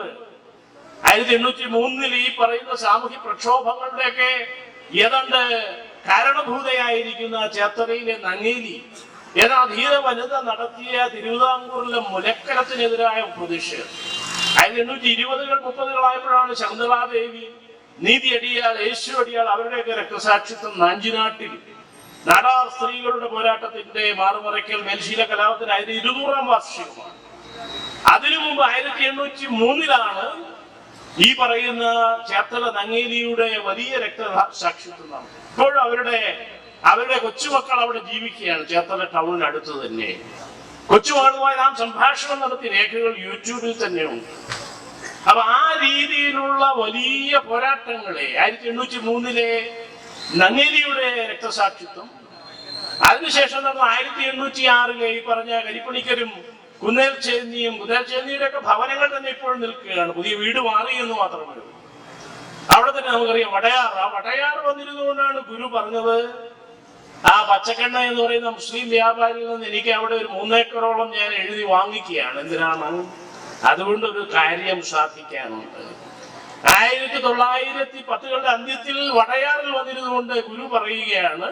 1803 ഈ പറയുന്ന സാമൂഹ്യ പ്രക്ഷോഭങ്ങളുടെയൊക്കെ ഏതാണ്ട് കാരണഭൂതയായിരിക്കുന്ന ചേർത്തലയിലെ നങ്ങേലി ഏതാ ധീര വനിത നടത്തിയ തിരുവിതാംകൂറിലെ മുലക്കരത്തിനെതിരായ പ്രതിഷേധം 1820-കൾ 30-കളായപ്പോഴാണ് ശകുന്തളാദേവി, നീതി അടിയാൾ, യേശു അടിയാൾ അവരുടെയൊക്കെ രക്തസാക്ഷിത്വം നാഞ്ചിനാട്ടിൽ നാടാർ സ്ത്രീകളുടെ പോരാട്ടത്തിന്റെ മാറുമറയ്ക്കൽ മേൽശീല കലാപത്തിന് 200-ാം വാർഷികമാണ്. അതിനു മുമ്പ് 1803 ഈ പറയുന്ന ചേർത്തല നങ്ങേലിയുടെ വലിയ രക്തസാക്ഷിത്വം നടന്നു. ഇപ്പോഴും അവരുടെ കൊച്ചുമക്കൾ അവിടെ ജീവിക്കുകയാണ്, ചേർത്തല ടൗണിനടുത്ത് തന്നെ. കൊച്ചുമകളുമായി നാം സംഭാഷണം നടത്തിയ രേഖകൾ യൂട്യൂബിൽ തന്നെയുണ്ട്. അപ്പൊ ആ രീതിയിലുള്ള വലിയ പോരാട്ടങ്ങളെ 1803 നങ്ങേലിയുടെ രക്തസാക്ഷിത്വം, അതിനുശേഷം നടന്ന 1806 ഈ പറഞ്ഞ കരിപ്പണിക്കരും കുന്നേൽച്ചേന്നിയുടെ ഒക്കെ ഭവനങ്ങൾ തന്നെ ഇപ്പോഴും നിൽക്കുകയാണ്. പുതിയ വീട് മാറി എന്ന് മാത്രമേ ഉള്ളൂ. അവിടെ തന്നെ നമുക്കറിയാം വടയാർ വന്നിരുന്നുകൊണ്ടാണ് ഗുരു പറഞ്ഞത്, ആ പച്ചക്കണ്ണ എന്ന് പറയുന്ന മുസ്ലിം വ്യാപാരിയിൽ നിന്ന് എനിക്ക് അവിടെ ഒരു 3 ഏക്കറോളം ഞാൻ എഴുതി വാങ്ങിക്കുകയാണ്. എന്തിനാണ്? അതുകൊണ്ട് ഒരു കാര്യം സാധിക്കാനുണ്ട്. 1910-കളുടെ അന്ത്യത്തിൽ വടയാറിൽ വന്നിരുന്നുകൊണ്ട് ഗുരു പറയുകയാണ്,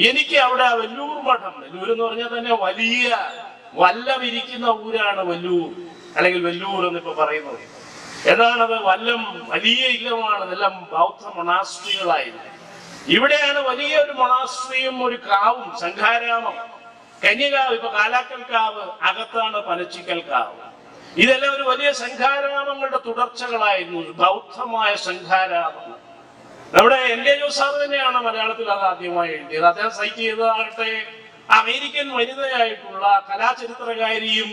എനിക്ക് അവിടെ വെല്ലൂർ മഠം, വെല്ലൂർ എന്ന് പറഞ്ഞാൽ തന്നെ വലിയ വല്ലമിരിക്കുന്ന ഊരാണ് വെല്ലൂർ, അല്ലെങ്കിൽ വെല്ലൂർ എന്നിപ്പോ പറയുന്നത്. ഏതാണത്? വല്ലം വലിയ ഇല്ലമാണ്, ഇതെല്ലാം ബൗദ്ധ മൊണാസ്ട്രികളായിരുന്നു. ഇവിടെയാണ് വലിയൊരു മൊണാസ്ട്രിയും ഒരു കാവും, സംഘാരാമം, കന്യകാവ്, ഇപ്പൊ കാലാക്കൽ കാവ്, അകത്താണ് പനച്ചിക്കൽ കാവ്. ഇതെല്ലാം ഒരു വലിയ സംഘാരാമങ്ങളുടെ തുടർച്ചകളായിരുന്നു, ബൗദ്ധമായ സംഘാരാമം. നമ്മുടെ NK ജോസ് സാർ തന്നെയാണ് മലയാളത്തിൽ അത് ആദ്യമായി എഴുതിയത്. അദ്ദേഹം സൈറ്റ് ചെയ്തതാകട്ടെ അമേരിക്കൻ വനിതയായിട്ടുള്ള കലാചരിത്രകാരിയും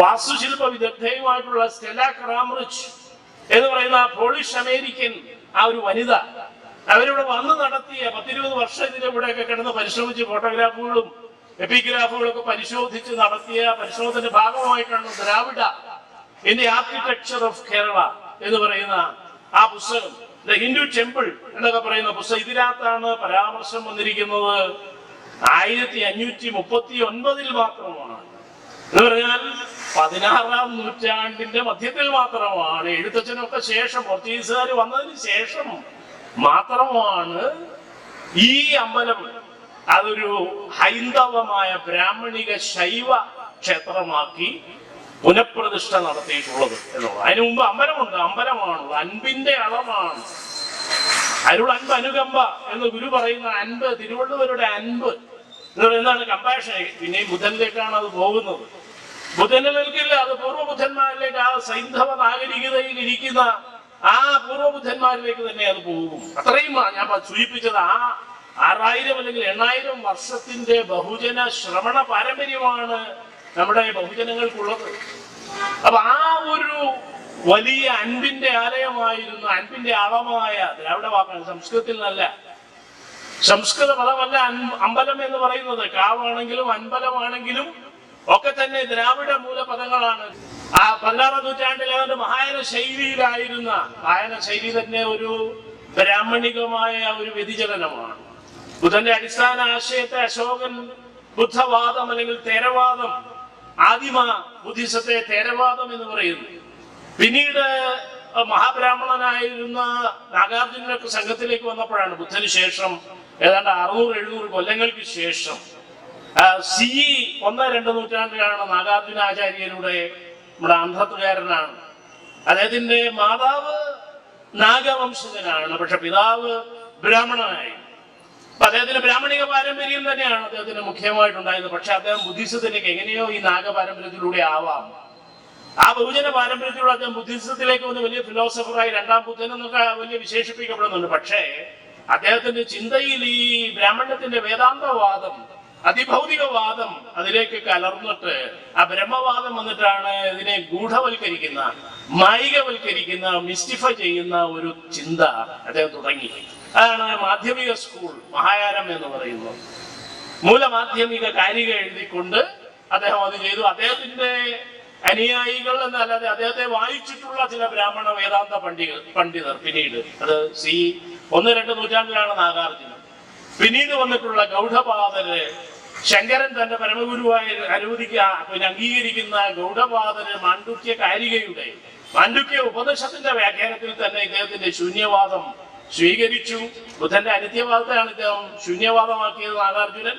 വാസ്തുശില്പ വിദഗ്ധയുമായിട്ടുള്ള സ്റ്റെല്ല ക്രാംറിച്ച് എന്ന് പറയുന്ന പോളിഷ് അമേരിക്കൻ ആ ഒരു വനിത, അവരിവിടെ വന്ന് നടത്തിയ 10-20 വർഷം ഇതിലിവിടെയൊക്കെ കിടന്ന് പരിശ്രമിച്ച് ഫോട്ടോഗ്രാഫുകളും എപ്പിഗ്രാഫുകളും ഒക്കെ പരിശോധിച്ച് നടത്തിയ പരിശ്രമത്തിന്റെ ഭാഗമായിട്ടാണ് Dravida in the architecture of Kerala എന്ന് പറയുന്ന ആ പുസ്തകം, ദ ഹിന്ദു ടെമ്പിൾ എന്നൊക്കെ പറയുന്ന പുസ്തകം. ഇതിനകത്താണ് പരാമർശം വന്നിരിക്കുന്നത് 1539 മാത്രമാണ്. എന്ന് പറഞ്ഞാൽ 16-ാം നൂറ്റാണ്ടിന്റെ മധ്യത്തിൽ മാത്രമാണ്, എഴുത്തച്ഛനൊക്കെ ശേഷം, പോർച്ചുഗീസുകാർ വന്നതിന് ശേഷം മാത്രമാണ് ഈ അമ്പലം അതൊരു ഹൈന്ദവമായ ബ്രാഹ്മണിക ശൈവ ക്ഷേത്രമാക്കി പുനഃപ്രതിഷ്ഠ നടത്തിയിട്ടുള്ളത് എന്നുള്ളത്. അതിനു മുമ്പ് അമ്പലമാണുള്ളത്, അൻപിന്റെ അളമാണ്. അരുൾ അൻപ് അനുകമ്പ എന്ന് ഗുരു പറയുന്ന അൻപ്, തിരുവള്ളുവരുടെ അൻപ് എന്ന് പറയുന്നതാണ് കമ്പാഷൻ. പിന്നെയും ബുദ്ധനിലേക്കാണ് അത് പോകുന്നത്. ബുദ്ധനിലേക്കില്ല, അത് പൂർവ്വബുദ്ധന്മാരിലേക്ക്, ആ സൈന്ധവ നാഗരികതയിൽ ഇരിക്കുന്ന ആ പൂർവ്വബുദ്ധന്മാരിലേക്ക് തന്നെ അത് പോകും. അത്രയും ഞാൻ സൂചിപ്പിച്ചത് ആ 6000 അല്ലെങ്കിൽ 8000 വർഷത്തിന്റെ ബഹുജന ശ്രവണ പാരമ്പര്യമാണ് നമ്മുടെ ബഹുജനങ്ങൾക്കുള്ളത്. അപ്പൊ ആ ഒരു വലിയ അൻപിന്റെ ആലയമായിരുന്നു, അൻപിന്റെ ആളമായ ദ്രാവിഡ വാക്കാണ്, സംസ്കൃതത്തിൽ നല്ല, സംസ്കൃത പദമല്ല അമ്പലം എന്ന് പറയുന്നത്. കാവാണെങ്കിലും അൻപലമാണെങ്കിലും ഒക്കെ തന്നെ ദ്രാവിഡ മൂലപദങ്ങളാണ്. ആ 16-ാം നൂറ്റാണ്ടിൽ ഏതാണ്ട് മഹായന ശൈലിയിലായിരുന്ന, മഹായന ശൈലി തന്നെ ഒരു ബ്രാഹ്മണികമായ ഒരു വ്യതിചലനമാണ്. ബുദ്ധന്റെ അടിസ്ഥാന ആശയത്തെ അശോകൻ ബുദ്ധവാദം അല്ലെങ്കിൽ തേരവാദം, ആദിമ ബുദ്ധിസത്തെ തേരവാദം എന്ന് പറയുന്നു. പിന്നീട് മഹാബ്രാഹ്മണനായിരുന്ന നാഗാർജുനനൊക്കെ സംഘത്തിലേക്ക് വന്നപ്പോഴാണ്, ബുദ്ധന് ശേഷം ഏതാണ്ട് 600-700 കൊല്ലങ്ങൾക്ക് ശേഷം, CE 1-2 നൂറ്റാണ്ടിലാണ് നാഗാർജുനാചാര്യരുടെ, നമ്മുടെ ആന്ധ്രത്തുകാരനാണ്. അദ്ദേഹത്തിന്റെ മാതാവ് നാഗവംശജനാണ്, പക്ഷെ പിതാവ് ബ്രാഹ്മണനായി. അപ്പൊ അദ്ദേഹത്തിന് ബ്രാഹ്മണിക പാരമ്പര്യം തന്നെയാണ് അദ്ദേഹത്തിന് മുഖ്യമായിട്ടുണ്ടായത്. പക്ഷെ അദ്ദേഹം ബുദ്ധിസത്തിലേക്ക് എങ്ങനെയോ ഈ നാഗപാരമ്പര്യത്തിലൂടെ ആവാം, ആ ബഹുജന പാരമ്പര്യത്തിലൂടെ അദ്ദേഹം ബുദ്ധിസത്തിലേക്ക് വന്ന് വലിയ ഫിലോസഫറായി രണ്ടാം ബുദ്ധൻ എന്നൊക്കെ വലിയ വിശേഷിപ്പിക്കപ്പെടുന്നുണ്ട്. പക്ഷേ അദ്ദേഹത്തിന്റെ ചിന്തയിൽ ഈ ബ്രാഹ്മണ്യത്തിന്റെ വേദാന്തവാദം, അതിഭൗതികവാദം അതിലേക്ക് കലർന്നിട്ട് ആ ബ്രഹ്മവാദം വന്നിട്ടാണ് ഇതിനെ ഗൂഢവൽക്കരിക്കുന്ന, മായികവൽക്കരിക്കുന്ന, മിസ്റ്റിഫൈ ചെയ്യുന്ന ഒരു ചിന്ത അദ്ദേഹം തുടങ്ങി. അതാണ് മാധ്യമിക സ്കൂൾ മഹായാനം എന്ന് പറയുന്നത്. മൂലമാധ്യമിക കാരിക എഴുതിക്കൊണ്ട് അദ്ദേഹം അത് ചെയ്തു. അദ്ദേഹത്തിന്റെ അനുയായികൾ എന്നല്ലാതെ അദ്ദേഹത്തെ വായിച്ചിട്ടുള്ള ചില ബ്രാഹ്മണ വേദാന്ത പണ്ഡിതർ പിന്നീട്, അത് 1-2 നൂറ്റാണ്ടിലാണ് നാഗാർജുനൻ. പിന്നീട് വന്നിട്ടുള്ള ഗൗഡപാദര്, ശങ്കരൻ തന്റെ പരമഗുരുവായി അംഗീകരിക്കുന്ന ഗൗഡപാദര് മാണ്ഡുക്യ കാരികയുടെ, മാണ്ഡുക്യ ഉപനിഷത്തിന്റെ വ്യാഖ്യാനത്തിൽ തന്നെ ഇദ്ദേഹത്തിന്റെ ശൂന്യവാദം സ്വീകരിച്ചു. ബുദ്ധന്റെ അനിത്യവാദത്തെയാണ് ഇദ്ദേഹം ശൂന്യവാദമാക്കിയത് നാഗാർജുനൻ.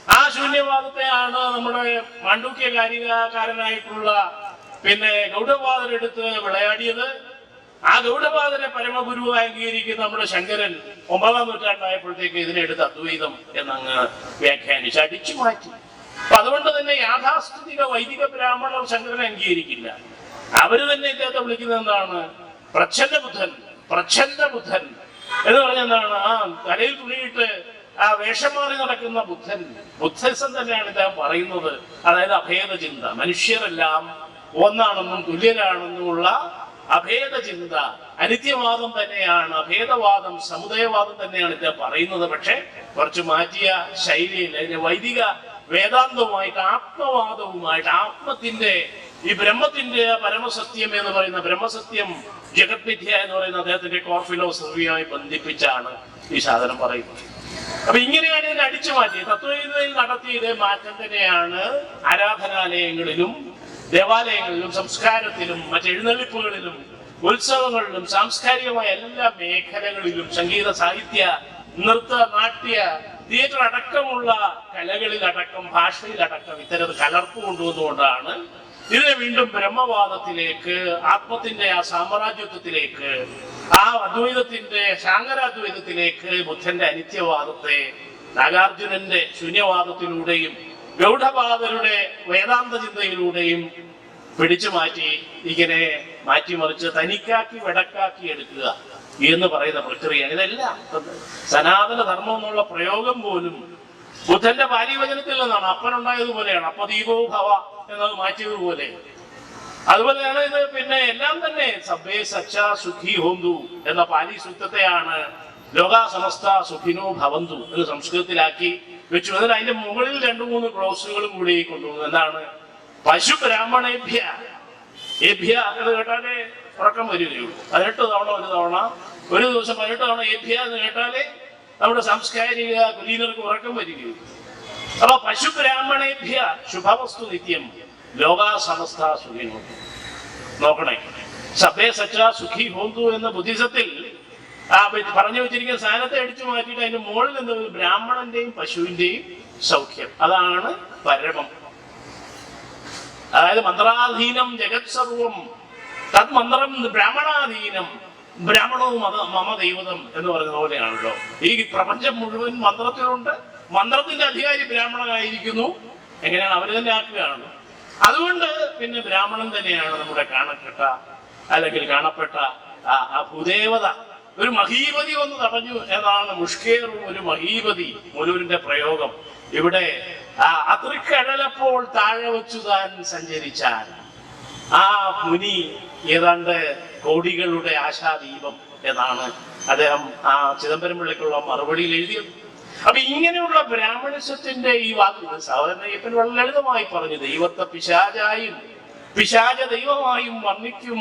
ആ ശൂന്യവാദത്തെയാണ് നമ്മുടെ മാണ്ഡുക്യ കാരികാരനായിട്ടുള്ള ഗൗഡപാദരെടുത്ത് വിളയാടിയത്. ആ ഗൗഡപാദരെ പരമഗുരുവായി അംഗീകരിക്കുന്ന നമ്മുടെ ശങ്കരൻ 9-ാം നൂറ്റാണ്ടായപ്പോഴത്തേക്ക് ഇതിനെടുത്ത് അദ്വൈതം എന്നങ്ങ് വ്യാഖ്യാനിച്ച് അടിച്ചു മാറ്റി. അപ്പൊ അതുകൊണ്ട് തന്നെ യാഥാസ്ഥിതിക വൈദിക ബ്രാഹ്മണർ ശങ്കരനെ അംഗീകരിക്കില്ല. അവര് തന്നെ ഇദ്ദേഹത്തെ വിളിക്കുന്നത് എന്താണ്? പ്രച്ഛന്ന ബുദ്ധൻ, പ്രച്ഛന്ന ബുദ്ധൻ എന്ന് പറഞ്ഞെന്താണ്? ആ തലയിൽ തുണിയിട്ട് ആ വേഷം മാറി നടക്കുന്ന ബുദ്ധൻ. ബുദ്ധിസം തന്നെയാണ് ഇദ്ദേഹം പറയുന്നത്. അതായത് അഭേദ ചിന്ത, മനുഷ്യരെല്ലാം ഒന്നാണെന്നും തുല്യരാണെന്നുമുള്ള അഭേദ ചിന്ത, അനിത്യവാദം തന്നെയാണ്, അഭേദവാദം, സമുദയവാദം തന്നെയാണ് ഇദ്ദേഹം പറയുന്നത്. പക്ഷെ കുറച്ച് മാറ്റിയ ശൈലിയിൽ അതിന്റെ വൈദിക വേദാന്തവുമായിട്ട്, ആത്മവാദവുമായിട്ട്, ആത്മത്തിന്റെ ഈ ബ്രഹ്മത്തിന്റെ പരമസത്യം എന്ന് പറയുന്ന ബ്രഹ്മസത്യം, ജഗത്മിഥ്യ എന്ന് പറയുന്ന അദ്ദേഹത്തിന്റെ കോർ ഫിലോസഫിയുമായി ബന്ധിപ്പിച്ചാണ് ഈ സാധനം പറയുന്നത്. അപ്പൊ ഇങ്ങനെയാണ് ഇതിനെ അടിച്ചു മാറ്റി. തത്വചിന്തയിൽ നടത്തിയ ഇതേ മാറ്റം തന്നെയാണ് ആരാധനാലയങ്ങളിലും ദേവാലയങ്ങളിലും സംസ്കാരത്തിലും മറ്റെഴുന്നള്ളിപ്പുകളിലും ഉത്സവങ്ങളിലും സാംസ്കാരികമായ എല്ലാ മേഖലകളിലും, സംഗീത, സാഹിത്യ, നൃത്ത, നാട്യ, തിയേറ്റർ അടക്കമുള്ള കലകളിലടക്കം, ഭാഷയിലടക്കം ഇത്തരം കലർപ്പ് കൊണ്ടുവന്നുകൊണ്ടാണ് ഇതിനെ വീണ്ടും ബ്രഹ്മവാദത്തിലേക്ക്, ആത്മത്തിന്റെ ആ സാമ്രാജ്യത്വത്തിലേക്ക്, ആ അദ്വൈതത്തിന്റെ ശാങ്കരാദ്വൈതത്തിലേക്ക്, ബുദ്ധന്റെ അനിത്യവാദത്തെ നാഗാർജുനന്റെ ശൂന്യവാദത്തിലൂടെയും ഗൗഡപാദരുടെ വേദാന്ത ചിന്തയിലൂടെയും പിടിച്ചു മാറ്റി ഇങ്ങനെ മാറ്റിമറിച്ച് തനിക്കാക്കി വെടക്കാക്കി എടുക്കുക എന്ന് പറയുന്ന പ്രക്രിയ. ഇതെല്ലാം സനാതന ധർമ്മം എന്നുള്ള പ്രയോഗം പോലും ബുദ്ധന്റെ പാലിവചനത്തിൽ നിന്നാണ്. അപ്പനുണ്ടായതുപോലെയാണ്, അപ്പദീപോ ഭവ എന്നത് മാറ്റിയതുപോലെ. അതുപോലെയാണ് ഇത്. എല്ലാം തന്നെ സബ്ബേ സച്ച സുഖി ഹോന്തു എന്ന പാലി സൂക്തത്തെയാണ് ലോകാ സമസ്ത സുഖിനോ ഭവന്തു എന്ന് സംസ്കൃതത്തിലാക്കി വെച്ചു. അതിൽ അതിന്റെ മുകളിൽ 2-3 ക്ലോസുകളും കൂടി കൊണ്ടുപോകുന്നു. എന്താണ്? പശു ബ്രാഹ്മണേഭ്യ ഏഭ്യ എന്ന് കേട്ടാലേ ഉറക്കം വരികയുള്ളൂ. 18 തവണ ഒരു തവണ, ഒരു ദിവസം 18 തവണ ഏഭ്യ എന്ന് കേട്ടാലേ നമ്മുടെ സാംസ്കാരിക കുലീനർക്ക് ഉറക്കം വരികയുള്ളൂ. അപ്പൊ പശു ബ്രാഹ്മണേഭ്യ ശുഭവസ്തു നിത്യം ലോകാ സമസ്ത സുഖിനോ. നോക്കണേ, സഭേ സച്ച സുഖി ഹോന്തു എന്ന ബുദ്ധിസത്തിൽ പറഞ്ഞു വെച്ചിരിക്കുന്ന സാധനത്തെ അടിച്ചു മാറ്റിയിട്ട് അതിന്റെ മുകളിൽ നിന്ന് ബ്രാഹ്മണന്റെയും പശുവിന്റെയും സൗഖ്യം, അതാണ് പരമം. അതായത് മന്ത്രാധീനം ജഗത് സർവം തത് മന്ത്രം ബ്രാഹ്മണാധീനം ബ്രാഹ്മണവും മമ ദൈവതം എന്ന് പറയുന്ന പോലെയാണല്ലോ. ഈ പ്രപഞ്ചം മുഴുവൻ മന്ത്രത്തിലുണ്ട്. മന്ത്രത്തിന്റെ അധികാരി ബ്രാഹ്മണനായിരിക്കുന്നു. എങ്ങനെയാണ്? അവര് തന്നെ ആക്കുകയാണ്. അതുകൊണ്ട് ബ്രാഹ്മണൻ തന്നെയാണ് നമ്മുടെ കാണപ്പെട്ട, അല്ലെങ്കിൽ കാണപ്പെട്ട ആ ഭൂദേവത. ഒരു മഹീപതി വന്ന് തടഞ്ഞു എന്നാണ് മുഷ്കേറും ഒരു മഹീപതി മുലൂരിന്റെ പ്രയോഗം. ഇവിടെ അത്രിക്കടലപ്പോൾ താഴെ വെച്ചു താൻ സഞ്ചരിച്ചാൽ ആ മുനി ഏതാണ്ട് കോടികളുടെ ആശാദീപം എന്നാണ് അദ്ദേഹം ആ ചിദംബരം പിള്ളയ്ക്കുള്ള മറുപടിയിൽ എഴുതിയത്. അപ്പൊ ഇങ്ങനെയുള്ള ബ്രാഹ്മണിസത്തിന്റെ ഈ വാക്ക് സാധാരണ അയ്യപ്പൻ വളരെ ലളിതമായി പറഞ്ഞു. ദൈവത്തെ പിശാചായും പിശാച ദൈവമായും വർണ്ണിക്കും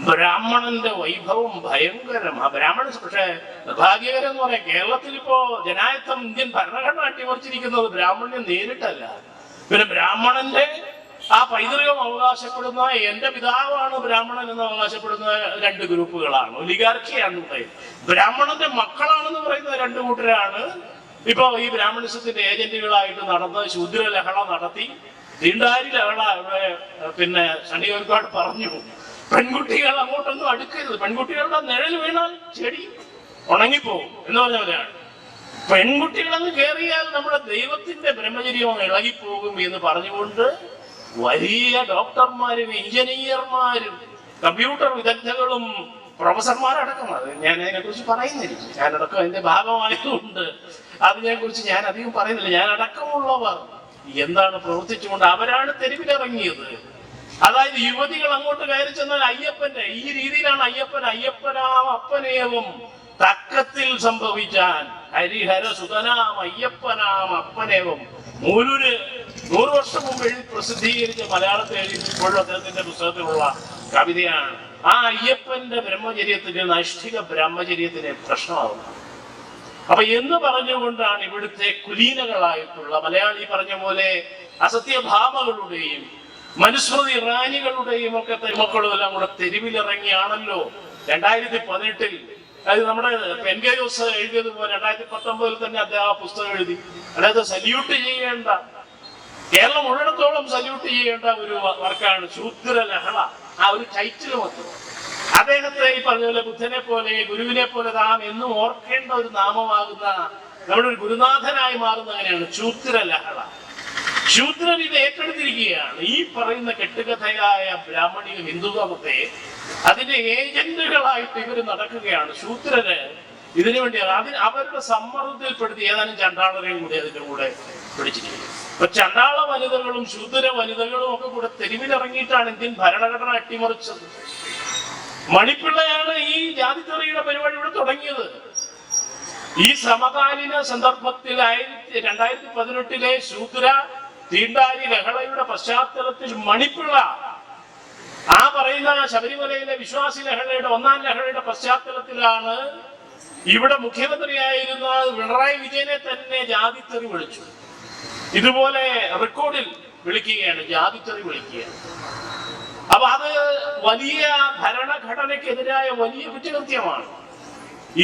ബ്രാഹ്മണന്റെ വൈഭവം ഭയങ്കരം. ആ ബ്രാഹ്മണ, പക്ഷേ നിർഭാഗ്യകരം എന്ന് പറയാം, കേരളത്തിൽ ഇപ്പോ ജനായത്വം ഇന്ത്യൻ ഭരണഘടന അട്ടിമറിച്ചിരിക്കുന്നത് ബ്രാഹ്മണ്യം നേരിട്ടല്ല. ബ്രാഹ്മണന്റെ ആ പൈതൃകം അവകാശപ്പെടുന്ന, എന്റെ പിതാവാണ് ബ്രാഹ്മണൻ എന്ന് അവകാശപ്പെടുന്ന 2 ഗ്രൂപ്പുകളാണ്. ഒലിഗാർക്കിയാണ് ബ്രാഹ്മണന്റെ മക്കളാണെന്ന് പറയുന്ന 2 കൂട്ടരാണ് ഇപ്പൊ ഈ ബ്രാഹ്മണിസത്തിന്റെ ഏജന്റുകളായിട്ട് നടന്ന് ശൂദ്രലഹള നടത്തി. തീണ്ടാരി ലഹള ഇവിടെ സണിയോർക്കാട് പറഞ്ഞു, പെൺകുട്ടികൾ അങ്ങോട്ടൊന്നും അടുക്കരുത്, പെൺകുട്ടികളുടെ നിഴൽ വീണാൽ ചെടി ഉണങ്ങിപ്പോകും എന്ന് പറഞ്ഞ പോലെയാണ്. പെൺകുട്ടികളെന്ന് കയറിയാൽ നമ്മുടെ ദൈവത്തിന്റെ ബ്രഹ്മചര്യം ഇളകിപ്പോകും എന്ന് പറഞ്ഞുകൊണ്ട് വലിയ ഡോക്ടർമാരും എഞ്ചിനീയർമാരും കമ്പ്യൂട്ടർ വിദഗ്ധകളും പ്രൊഫസർമാരടക്കം. അത് ഞാൻ അതിനെക്കുറിച്ച് പറയുന്നില്ല, ഞാനടക്കം അതിന്റെ ഭാഗമായതുകൊണ്ട് അതിനെക്കുറിച്ച് ഞാൻ അധികം പറയുന്നില്ല. ഞാൻ അടക്കമുള്ളവർ എന്താണ് പ്രവർത്തിച്ചുകൊണ്ട് അവരാണ് തെരുവിലിറങ്ങിയത്. അതായത് യുവതികൾ അങ്ങോട്ട് കയറി ചെന്നാൽ അയ്യപ്പന്റെ ഈ രീതിയിലാണ് അയ്യപ്പനാം അപ്പനേവും തക്കത്തിൽ സംഭവിച്ചാൻ ഹരിഹര സുതനാം അയ്യപ്പനാം അപ്പനേവും. മൂലൂര് 100 വർഷം മുമ്പ് എഴുതി പ്രസിദ്ധീകരിച്ച മലയാളത്തിൽ എഴുതി ഇപ്പോഴും അദ്ദേഹത്തിന്റെ പുസ്തകത്തിലുള്ള കവിതയാണ്. ആ അയ്യപ്പന്റെ ബ്രഹ്മചര്യത്തിന് നൈഷ്ഠിക ബ്രഹ്മചര്യത്തിന് പ്രശ്നമാകുന്നത്. അപ്പൊ എന്ന് പറഞ്ഞുകൊണ്ടാണ് ഇവിടുത്തെ കുലീനകളായിട്ടുള്ള മലയാളി പറഞ്ഞ പോലെ അസത്യഭാമകളുടെയും മനുസ്മൃതി റാണികളുടെയും ഒക്കെ മക്കളും എല്ലാം കൂടെ തെരുവിലിറങ്ങിയാണല്ലോ 2018 അത് നമ്മുടെ പെൻഗയോസ് എഴുതിയതുപോലെ 2019 തന്നെ അദ്ദേഹം ആ പുസ്തകം എഴുതി. അതായത് സല്യൂട്ട് ചെയ്യേണ്ട, കേരളം ഉള്ളിടത്തോളം സല്യൂട്ട് ചെയ്യേണ്ട ഒരു വർക്കാണ് ശൂദ്ര ലഹള. ആ ഒരു ടൈറ്റിൽ മൊത്തം അദ്ദേഹത്തെ ഈ പറഞ്ഞ പോലെ ബുദ്ധനെ പോലെ ഗുരുവിനെ പോലെ നാം എന്നും ഓർക്കേണ്ട ഒരു നാമമാകുന്ന നമ്മുടെ ഒരു ഗുരുനാഥനായി മാറുന്ന അങ്ങനെയാണ് ശൂദ്ര ലഹള. ശൂദ്രൻ ഇത് ഏറ്റെടുത്തിരിക്കുകയാണ്. ഈ പറയുന്ന കെട്ടുകഥയായ ബ്രാഹ്മണിക ഹിന്ദുമതത്തെ അതിന്റെ ഏജന്റുകളായിട്ട് ഇവർ നടക്കുകയാണ്. ശൂദ്രര് ഇതിനു വേണ്ടി അവരുടെ സമ്മർദ്ദത്തിൽപ്പെടുത്തി ഏതാനും ചണ്ടാളരെയും കൂടി അതിന്റെ കൂടെ പിടിച്ചിരിക്കുന്നു. അപ്പൊ ചണ്ടാള വനിതകളും ശൂദ്ര വനിതകളും ഒക്കെ കൂടെ തെരുവിലിറങ്ങിയിട്ടാണ് ഇന്ത്യൻ ഭരണഘടന അട്ടിമറിച്ചത്. മണിപ്പിള്ളയാണ് ഈ ജാതിത്തെറിയുടെ പരിപാടി ഇവിടെ തുടങ്ങിയത്. ഈ സമകാലീന സന്ദർഭത്തിൽ 2018 ശൂദ്ര തീണ്ടാരി ലഹളയുടെ പശ്ചാത്തലത്തിൽ മണിപ്പിള്ള ആ പറയുന്ന ശബരിമലയിലെ വിശ്വാസി ലഹളയുടെ 1ാം ലഹളയുടെ പശ്ചാത്തലത്തിലാണ് ഇവിടെ മുഖ്യമന്ത്രിയായിരുന്ന പിണറായി വിജയനെ തന്നെ ജാതിത്തെറി വിളിച്ചു. ഇതുപോലെ റെക്കോർഡിൽ വിളിക്കുകയാണ്, ജാതിത്തെറി വിളിക്കുകയാണ്. അപ്പൊ അത് വലിയ ഭരണഘടനയ്ക്കെതിരായ വലിയ കുറ്റകൃത്യമാണ്.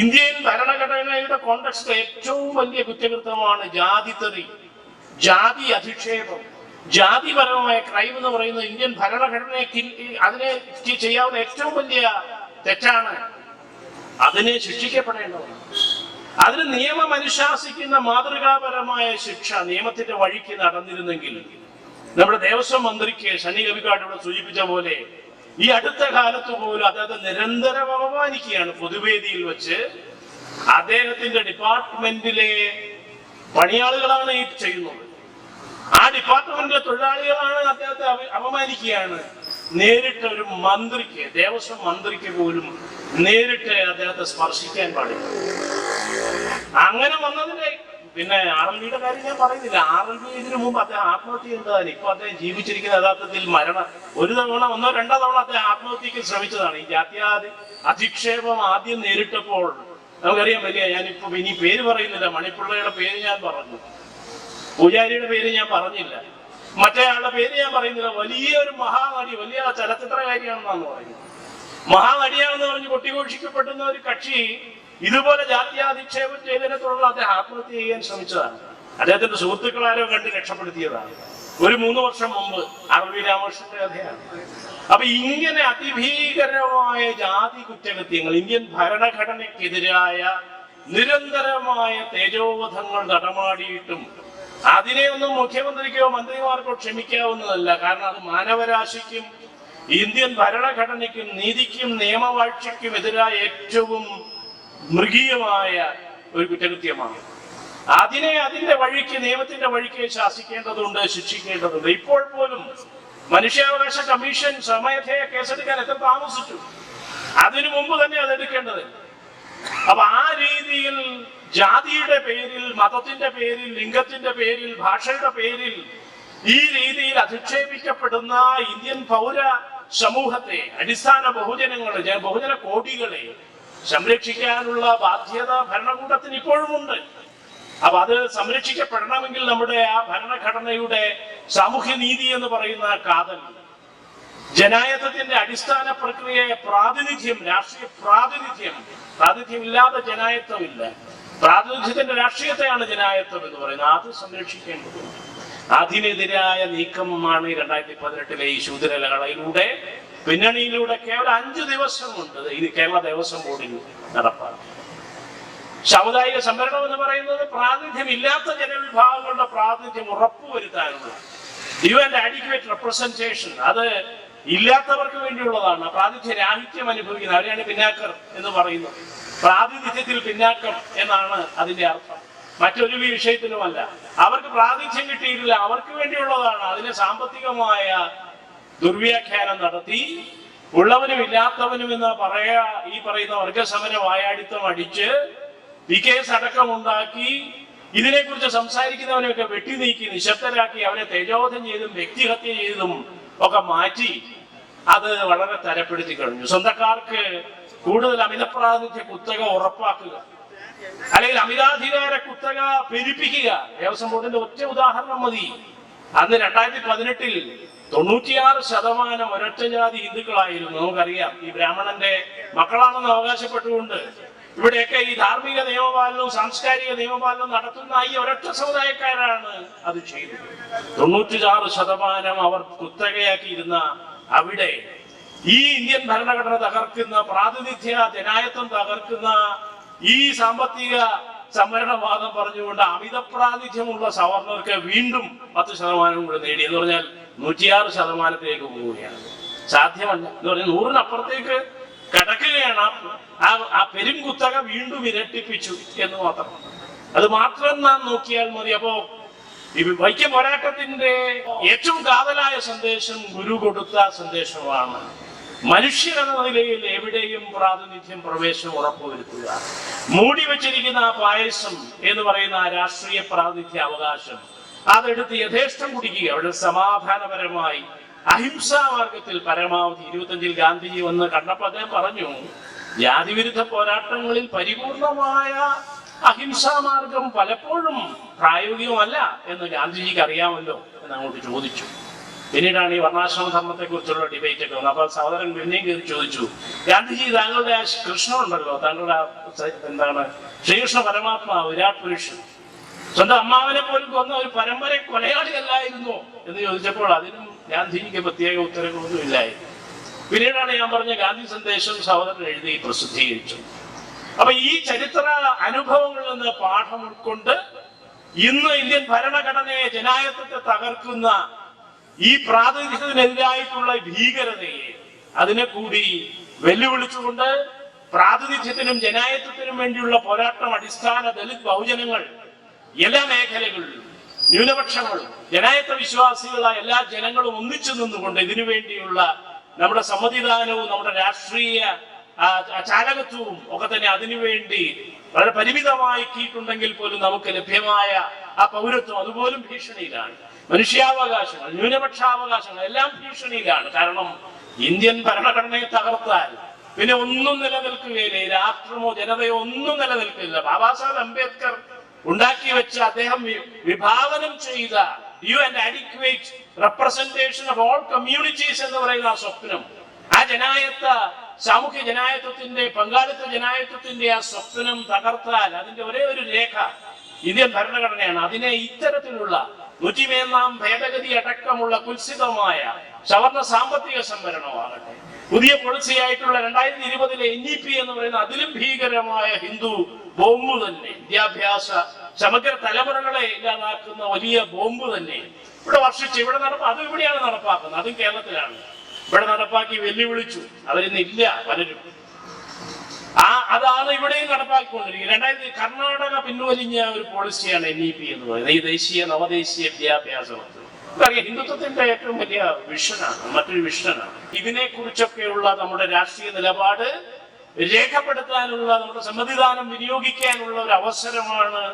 ഇന്ത്യൻ ഭരണഘടനയുടെ കോണ്ടെക്സ്റ്റ് ഏറ്റവും വലിയ കുറ്റകൃത്യമാണ് ജാതിത്തെറി, ജാതി അധിക്ഷേപം. ജാതിപരമായ ക്രൈം എന്ന് പറയുന്നത് ഇന്ത്യൻ ഭരണഘടനയ്ക്ക് അതിനെ ചെയ്യാവുന്ന ഏറ്റവും വലിയ തെറ്റാണ്. അതിനെ ശിക്ഷിക്കപ്പെടേണ്ടതാണ്. അതിന് നിയമം അനുശാസിക്കുന്ന മാതൃകാപരമായ ശിക്ഷ നിയമത്തിന്റെ വഴിക്ക് നടന്നിരുന്നെങ്കിൽ നമ്മുടെ ദേവസ്വം മന്ത്രിക്ക് ശനി കവിക്കാട് ഇവിടെ സൂചിപ്പിച്ച പോലെ ഈ അടുത്ത കാലത്ത് പോലും അദ്ദേഹത്തെ നിരന്തരം അപമാനിക്കുകയാണ് പൊതുവേദിയിൽ വെച്ച്. അദ്ദേഹത്തിന്റെ ഡിപ്പാർട്ട്മെന്റിലെ പണിയാളുകളാണ് ഈ ചെയ്യുന്നത്. ആ ഡിപ്പാർട്ട്മെന്റിലെ തൊഴിലാളികളാണ് അദ്ദേഹത്തെ അപമാനിക്കുകയാണ്. നേരിട്ട് ഒരു മന്ത്രിക്ക്, ദേവസ്വം മന്ത്രിക്ക് പോലും നേരിട്ട് അദ്ദേഹത്തെ സ്പർശിക്കാൻ പാടില്ല. അങ്ങനെ വന്നതിന്റെ പിന്നെ RLVയുടെ കാര്യം ഞാൻ പറയുന്നില്ല. RLV ഇതിനു മുമ്പ് അദ്ദേഹം ആത്മഹത്യ ചെയ്തതാണ്. ഇപ്പൊ അദ്ദേഹം ജീവിച്ചിരിക്കുന്ന യഥാർത്ഥത്തിൽ ഒരു തവണ 1-2 തവണ അദ്ദേഹം ആത്മഹത്യക്ക് ശ്രമിച്ചതാണ്. ഈ ജാത്യാദി അധിക്ഷേപം ആദ്യം നേരിട്ടപ്പോൾ നമുക്കറിയാൻ വലിയ, ഞാനിപ്പോ ഇനി പേര് പറയുന്നില്ല, മണിപ്പിള്ളയുടെ പേര് ഞാൻ പറഞ്ഞു, പൂജാരിയുടെ പേര് ഞാൻ പറഞ്ഞില്ല, മറ്റേ ആളുടെ പേര് ഞാൻ പറയുന്നില്ല. വലിയൊരു മഹാനടി, വലിയ ചലച്ചിത്രകാരിയാണെന്നാണ് പറയുന്നത്. മഹാനടിയാണെന്ന് പറഞ്ഞ് കൊട്ടിഘോഷിക്കപ്പെടുന്ന ഒരു കക്ഷി ഇതുപോലെ ജാത്യാധിക്ഷേപം ചെയ്തതിനെ തുടർന്ന് അദ്ദേഹം ആത്മഹത്യ ചെയ്യാൻ ശ്രമിച്ചതാണ്. അദ്ദേഹത്തിന്റെ സുഹൃത്തുക്കളാരോ കണ്ട് രക്ഷപ്പെടുത്തിയതാണ്. ഒരു 3 വർഷം മുമ്പ് RV രാമകൃഷ്ണന്റെ കഥയാണ്. അപ്പൊ ഇങ്ങനെ അതിഭീകരമായ ജാതി കുറ്റകൃത്യങ്ങൾ, ഇന്ത്യൻ ഭരണഘടനയ്ക്കെതിരായ നിരന്തരമായ തേജോവധങ്ങൾ നടമാടിയിട്ടും അതിനെ ഒന്നും മുഖ്യമന്ത്രിക്കോ മന്ത്രിമാർക്കോ ക്ഷമിക്കാവുന്നതല്ല. കാരണം അത് മാനവരാശിക്കും ഇന്ത്യൻ ഭരണഘടനയ്ക്കും നീതിക്കും നിയമവാഴ്ചയ്ക്കും എതിരായ ഏറ്റവും മൃഗീയമായ ഒരു കുറ്റകൃത്യമാണ്. അതിനെ അതിന്റെ വഴിക്ക്, നിയമത്തിന്റെ വഴിക്ക് ശാസിക്കേണ്ടതുണ്ട്, ശിക്ഷിക്കേണ്ടതുണ്ട്. ഇപ്പോൾ പോലും മനുഷ്യാവകാശ കമ്മീഷൻ സ്വമേധയാ കേസെടുക്കാൻ എത്ര താമസിച്ചു? അതിനു മുമ്പ് തന്നെ അതെടുക്കേണ്ടത്. അപ്പൊ ആ രീതിയിൽ ജാതിയുടെ പേരിൽ, മതത്തിന്റെ പേരിൽ, ലിംഗത്തിന്റെ പേരിൽ, ഭാഷയുടെ പേരിൽ ഈ രീതിയിൽ അധിക്ഷേപിക്കപ്പെടുന്ന ഇന്ത്യൻ പൗര സമൂഹത്തെ, അടിസ്ഥാന ബഹുജന കോടികളെ സംരക്ഷിക്കാനുള്ള ബാധ്യത ഭരണകൂടത്തിന് ഇപ്പോഴുമുണ്ട്. അപ്പൊ അത് സംരക്ഷിക്കപ്പെടണമെങ്കിൽ നമ്മുടെ ആ ഭരണഘടനയുടെ സാമൂഹ്യ നീതി എന്ന് പറയുന്ന കാതൽ, ജനായത്വത്തിന്റെ അടിസ്ഥാന പ്രക്രിയയെ പ്രാതിനിധ്യം, രാഷ്ട്രീയ പ്രാതിനിധ്യം ഇല്ലാതെ ജനായത്വമില്ല. പ്രാതിനിധ്യത്തിന്റെ രാഷ്ട്രീയത്തെയാണ് ജനായത്വം എന്ന് പറയുന്നത്. അത് സംരക്ഷിക്കേണ്ടതുണ്ട്. അതിനെതിരായ നീക്കമാണ് 2018 ഈ ശൂദ്രലഹളയിലൂടെ, പിന്നണിയിലൂടെ കേവലം 5 ദിവസം കൊണ്ട് ഇത് കേരള ദേവസ്വം ബോർഡിൽ നടപ്പാക്കി. സാമുദായിക സംവരണം എന്ന് പറയുന്നത് പ്രാതിനിധ്യം ഇല്ലാത്ത ജനവിഭാഗങ്ങളുടെ പ്രാതിനിധ്യം ഉറപ്പുവരുത്താനുള്ള ഡ്യൂ ആൻഡ് ആഡിക്വേറ്റ് റെപ്രസെന്റേഷൻ, അത് ഇല്ലാത്തവർക്ക് വേണ്ടിയുള്ളതാണ്. പ്രാതിനിധ്യ രാഹിത്യം അനുഭവിക്കുന്നത് അവരെയാണ് പിന്നാക്കർ എന്ന് പറയുന്നത്. പ്രാതിനിധ്യത്തിൽ പിന്നാക്കം എന്നാണ് അതിന്റെ അർത്ഥം, മറ്റൊരു വിഷയത്തിലുമല്ല. അവർക്ക് പ്രാതിനിധ്യം കിട്ടിയിട്ടില്ല, അവർക്ക് വേണ്ടിയുള്ളതാണ്. അതിനെ സാമ്പത്തികമായ ദുർവ്യാഖ്യാനം നടത്തി ഉള്ളവനും ഇല്ലാത്തവനും എന്ന് പറയാ ഈ പറയുന്ന വർഗസമര വായാടിത്തം അടിച്ച് വികേസ് അടക്കമുണ്ടാക്കി ഇതിനെക്കുറിച്ച് സംസാരിക്കുന്നവനെയൊക്കെ വെട്ടി നീക്കി നിശബ്ദരാക്കി അവരെ തേജോധം ചെയ്തും വ്യക്തിഹത്യ ചെയ്തും ഒക്കെ മാറ്റി അത് വളരെ തരപ്പെടുത്തി കഴിഞ്ഞു. സ്വന്തക്കാർക്ക് കൂടുതൽ അമിതപ്രാതിനിധ്യ കുത്തക ഉറപ്പാക്കുക, അല്ലെങ്കിൽ അമിതാധികാര കുത്തക പെരുപ്പിക്കുക. ദേവസ്വം ബോർഡിന്റെ ഒറ്റ ഉദാഹരണം മതി. അന്ന് 2018 96% ഒരൊറ്റ ജാതി ഹിന്ദുക്കളായിരുന്നു. നമുക്കറിയാം, ഈ ബ്രാഹ്മണന്റെ മക്കളാണെന്ന് അവകാശപ്പെട്ടുകൊണ്ട് ഇവിടെയൊക്കെ ഈ ധാർമ്മിക നിയമപാലനവും സാംസ്കാരിക നിയമപാലനവും നടത്തുന്ന ഈ ഒരൊറ്റ സമുദായക്കാരാണ് അത് ചെയ്തത്. 96% അവർ കുത്തകയാക്കിയിരുന്ന അവിടെ ഈ ഇന്ത്യൻ ഭരണഘടന തകർക്കുന്ന, പ്രാതിനിധ്യ ജനായത്വം തകർക്കുന്ന ഈ സാമ്പത്തിക സംവരണവാദം പറഞ്ഞുകൊണ്ട് അമിത പ്രാതിനിധ്യമുള്ള സവർണർക്ക് വീണ്ടും 10% കൂടെ നേടി എന്ന് പറഞ്ഞാൽ 106% പോവുകയാണ്. സാധ്യമല്ല എന്ന് പറഞ്ഞാൽ 100-നപ്പുറത്തേക്ക് കടക്കുകയാണ്. ആ പെരുംകുത്തക വീണ്ടും ഇരട്ടിപ്പിച്ചു എന്ന് മാത്രം. അത് മാത്രം നാം നോക്കിയാൽ മതി. അപ്പോ ഈ വൈക്കം പോരാട്ടത്തിന്റെ ഏറ്റവും കാതലായ സന്ദേശം ഗുരു കൊടുത്ത സന്ദേശമാണ്. മനുഷ്യരെന്ന നിലയിൽ എവിടെയും പ്രാതിനിധ്യം പ്രവേശനം ഉറപ്പുവരുത്തുക. മൂടി വെച്ചിരിക്കുന്ന ആ പായസം എന്ന് പറയുന്ന ആ രാഷ്ട്രീയ പ്രാതിനിധ്യ അവകാശം അതെടുത്ത് യഥേഷ്ടം കുടിക്കുക. അവിടെ സമാധാനപരമായി അഹിംസാ മാർഗത്തിൽ പരമാവധി 25-ൽ ഗാന്ധിജി വന്ന് കണ്ടപ്പോൾ അദ്ദേഹം പറഞ്ഞു, ജാതിവിരുദ്ധ പോരാട്ടങ്ങളിൽ പരിപൂർണമായ അഹിംസാ മാർഗം പലപ്പോഴും പ്രായോഗികമല്ല എന്ന് ഗാന്ധിജിക്ക് അറിയാമല്ലോ എന്ന് അങ്ങോട്ട് ചോദിച്ചു. പിന്നീടാണ് ഈ വർണ്ണാശ്രമ ധർമ്മത്തെ കുറിച്ചുള്ള ഡിബേറ്റ് ഒക്കെ വന്നത്. അപ്പൊ സഹോദരൻ പിന്നെയും കയറി ചോദിച്ചു, ഗാന്ധിജി താങ്കളുടെ ആ കൃഷ്ണൻ ഉണ്ടല്ലോ, താങ്കളുടെ എന്താണ് ശ്രീകൃഷ്ണ പരമാത്മാ വിരാട് പുരുഷൻ, സ്വന്തം അമ്മാവനെ പോലും കൊന്ന ഒരു പരമ്പര കൊലയാളിയല്ലായിരുന്നോ എന്ന് ചോദിച്ചപ്പോൾ അതിനും ഗാന്ധിജിക്ക് പ്രത്യേക ഉത്തരങ്ങളൊന്നും ഇല്ലായിരുന്നു. പിന്നീടാണ് ഞാൻ പറഞ്ഞ ഗാന്ധി സന്ദേശം സഹോദരൻ എഴുതി പ്രസിദ്ധീകരിച്ചു. അപ്പൊ ഈ ചരിത്ര അനുഭവങ്ങളിൽ നിന്ന് പാഠം ഉൾക്കൊണ്ട് ഇന്ന് ഇന്ത്യൻ ഭരണഘടനയെ, ജനായത്വത്തെ തകർക്കുന്ന ഈ പ്രാതിനിധ്യത്തിനെതിരായിട്ടുള്ള ഭീകരതയെ അതിനെ കൂടി വെല്ലുവിളിച്ചുകൊണ്ട് പ്രാതിനിധ്യത്തിനും ജനായത്വത്തിനും വേണ്ടിയുള്ള പോരാട്ടം അടിസ്ഥാന ദലിത് ബഹുജനങ്ങൾ എല്ലാ മേഖലകളിലും, ന്യൂനപക്ഷങ്ങളും ജനായത്വ വിശ്വാസികളായ എല്ലാ ജനങ്ങളും ഒന്നിച്ചു നിന്നുകൊണ്ട് ഇതിനു വേണ്ടിയുള്ള നമ്മുടെ സമ്മതിദാനവും നമ്മുടെ രാഷ്ട്രീയ ചാലകത്വവും ഒക്കെ തന്നെ അതിനുവേണ്ടി വളരെ പരിമിതമാക്കിയിട്ടുണ്ടെങ്കിൽ പോലും നമുക്ക് ലഭ്യമായ ആ പൗരത്വം അതുപോലും ഭീഷണിയിലാണ്. മനുഷ്യാവകാശങ്ങൾ, ന്യൂനപക്ഷാവകാശങ്ങൾ എല്ലാം ഭീഷണിയിലാണ്. കാരണം ഇന്ത്യൻ ഭരണഘടനയെ തകർത്താൽ പിന്നെ ഒന്നും നിലനിൽക്കുകയില്ല. രാഷ്ട്രമോ ജനതയോ ഒന്നും നിലനിൽക്കില്ല. ബാബാ സാഹേബ് അംബേദ്കർ ഉണ്ടാക്കി വെച്ച, അദ്ദേഹം വിഭാവനം ചെയ്ത due and adequate representation of all communities എന്ന് പറയുന്ന ആ സ്വപ്നം, ആ ജനായത്ത സാമൂഹ്യ ജനായത്വത്തിന്റെ, പങ്കാളിത്ത ജനായത്വത്തിന്റെ ആ സ്വപ്നം തകർത്താൽ അതിന്റെ ഒരേ ഒരു രേഖ ഇന്ത്യൻ ഭരണഘടനയാണ്. അതിനെ ഇത്തരത്തിലുള്ള 101-ാം ഭേദഗതി അടക്കമുള്ള കുൽസിതമായ സവർണ സാമ്പത്തിക സംവരണമാകട്ടെ, പുതിയ പോളിസിയായിട്ടുള്ള 2020-ലെ NEP എന്ന് പറയുന്ന അതിലും ഭീകരമായ ഹിന്ദു ബോംബ് തന്നെ, വിദ്യാഭ്യാസ സമഗ്ര തലമുറകളെ ഇല്ലാതാക്കുന്ന വലിയ ബോംബ് തന്നെ ഇവിടെ വർഷിച്ച് അത് ഇവിടെയാണ് നടപ്പാക്കുന്നത്. അതും കേരളത്തിലാണ്. ഇവിടെ നടപ്പാക്കി വെല്ലുവിളിച്ചു. അവരിന്നില്ല പലരും. അതാണ് ഇവിടെയും നടപ്പാക്കിക്കൊണ്ടിരിക്കുന്നത്. 2000 കർണാടക പിൻവലിഞ്ഞ ഒരു പോളിസിയാണ് NEP എന്ന് പറയുന്നത്, ഈ ദേശീയ നവദേശീയ വിദ്യാഭ്യാസം. അറിയാം, ഹിന്ദുത്വത്തിന്റെ ഏറ്റവും വലിയ വിഷനാണ്, മറ്റൊരു വിഷനാണ്. ഇതിനെ കുറിച്ചൊക്കെയുള്ള നമ്മുടെ രാഷ്ട്രീയ നിലപാട് രേഖപ്പെടുത്താനുള്ള, നമ്മുടെ സമ്മതിദാനം വിനിയോഗിക്കാനുള്ള ഒരു അവസരമാണ്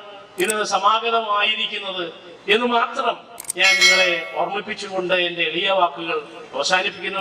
ഇത് സമാഗതമായിരിക്കുന്നത് എന്ന് മാത്രം ഞാൻ നിങ്ങളെ ഓർമ്മിപ്പിച്ചുകൊണ്ട് എന്റെ എളിയ വാക്കുകൾ അവസാനിപ്പിക്കുന്നു.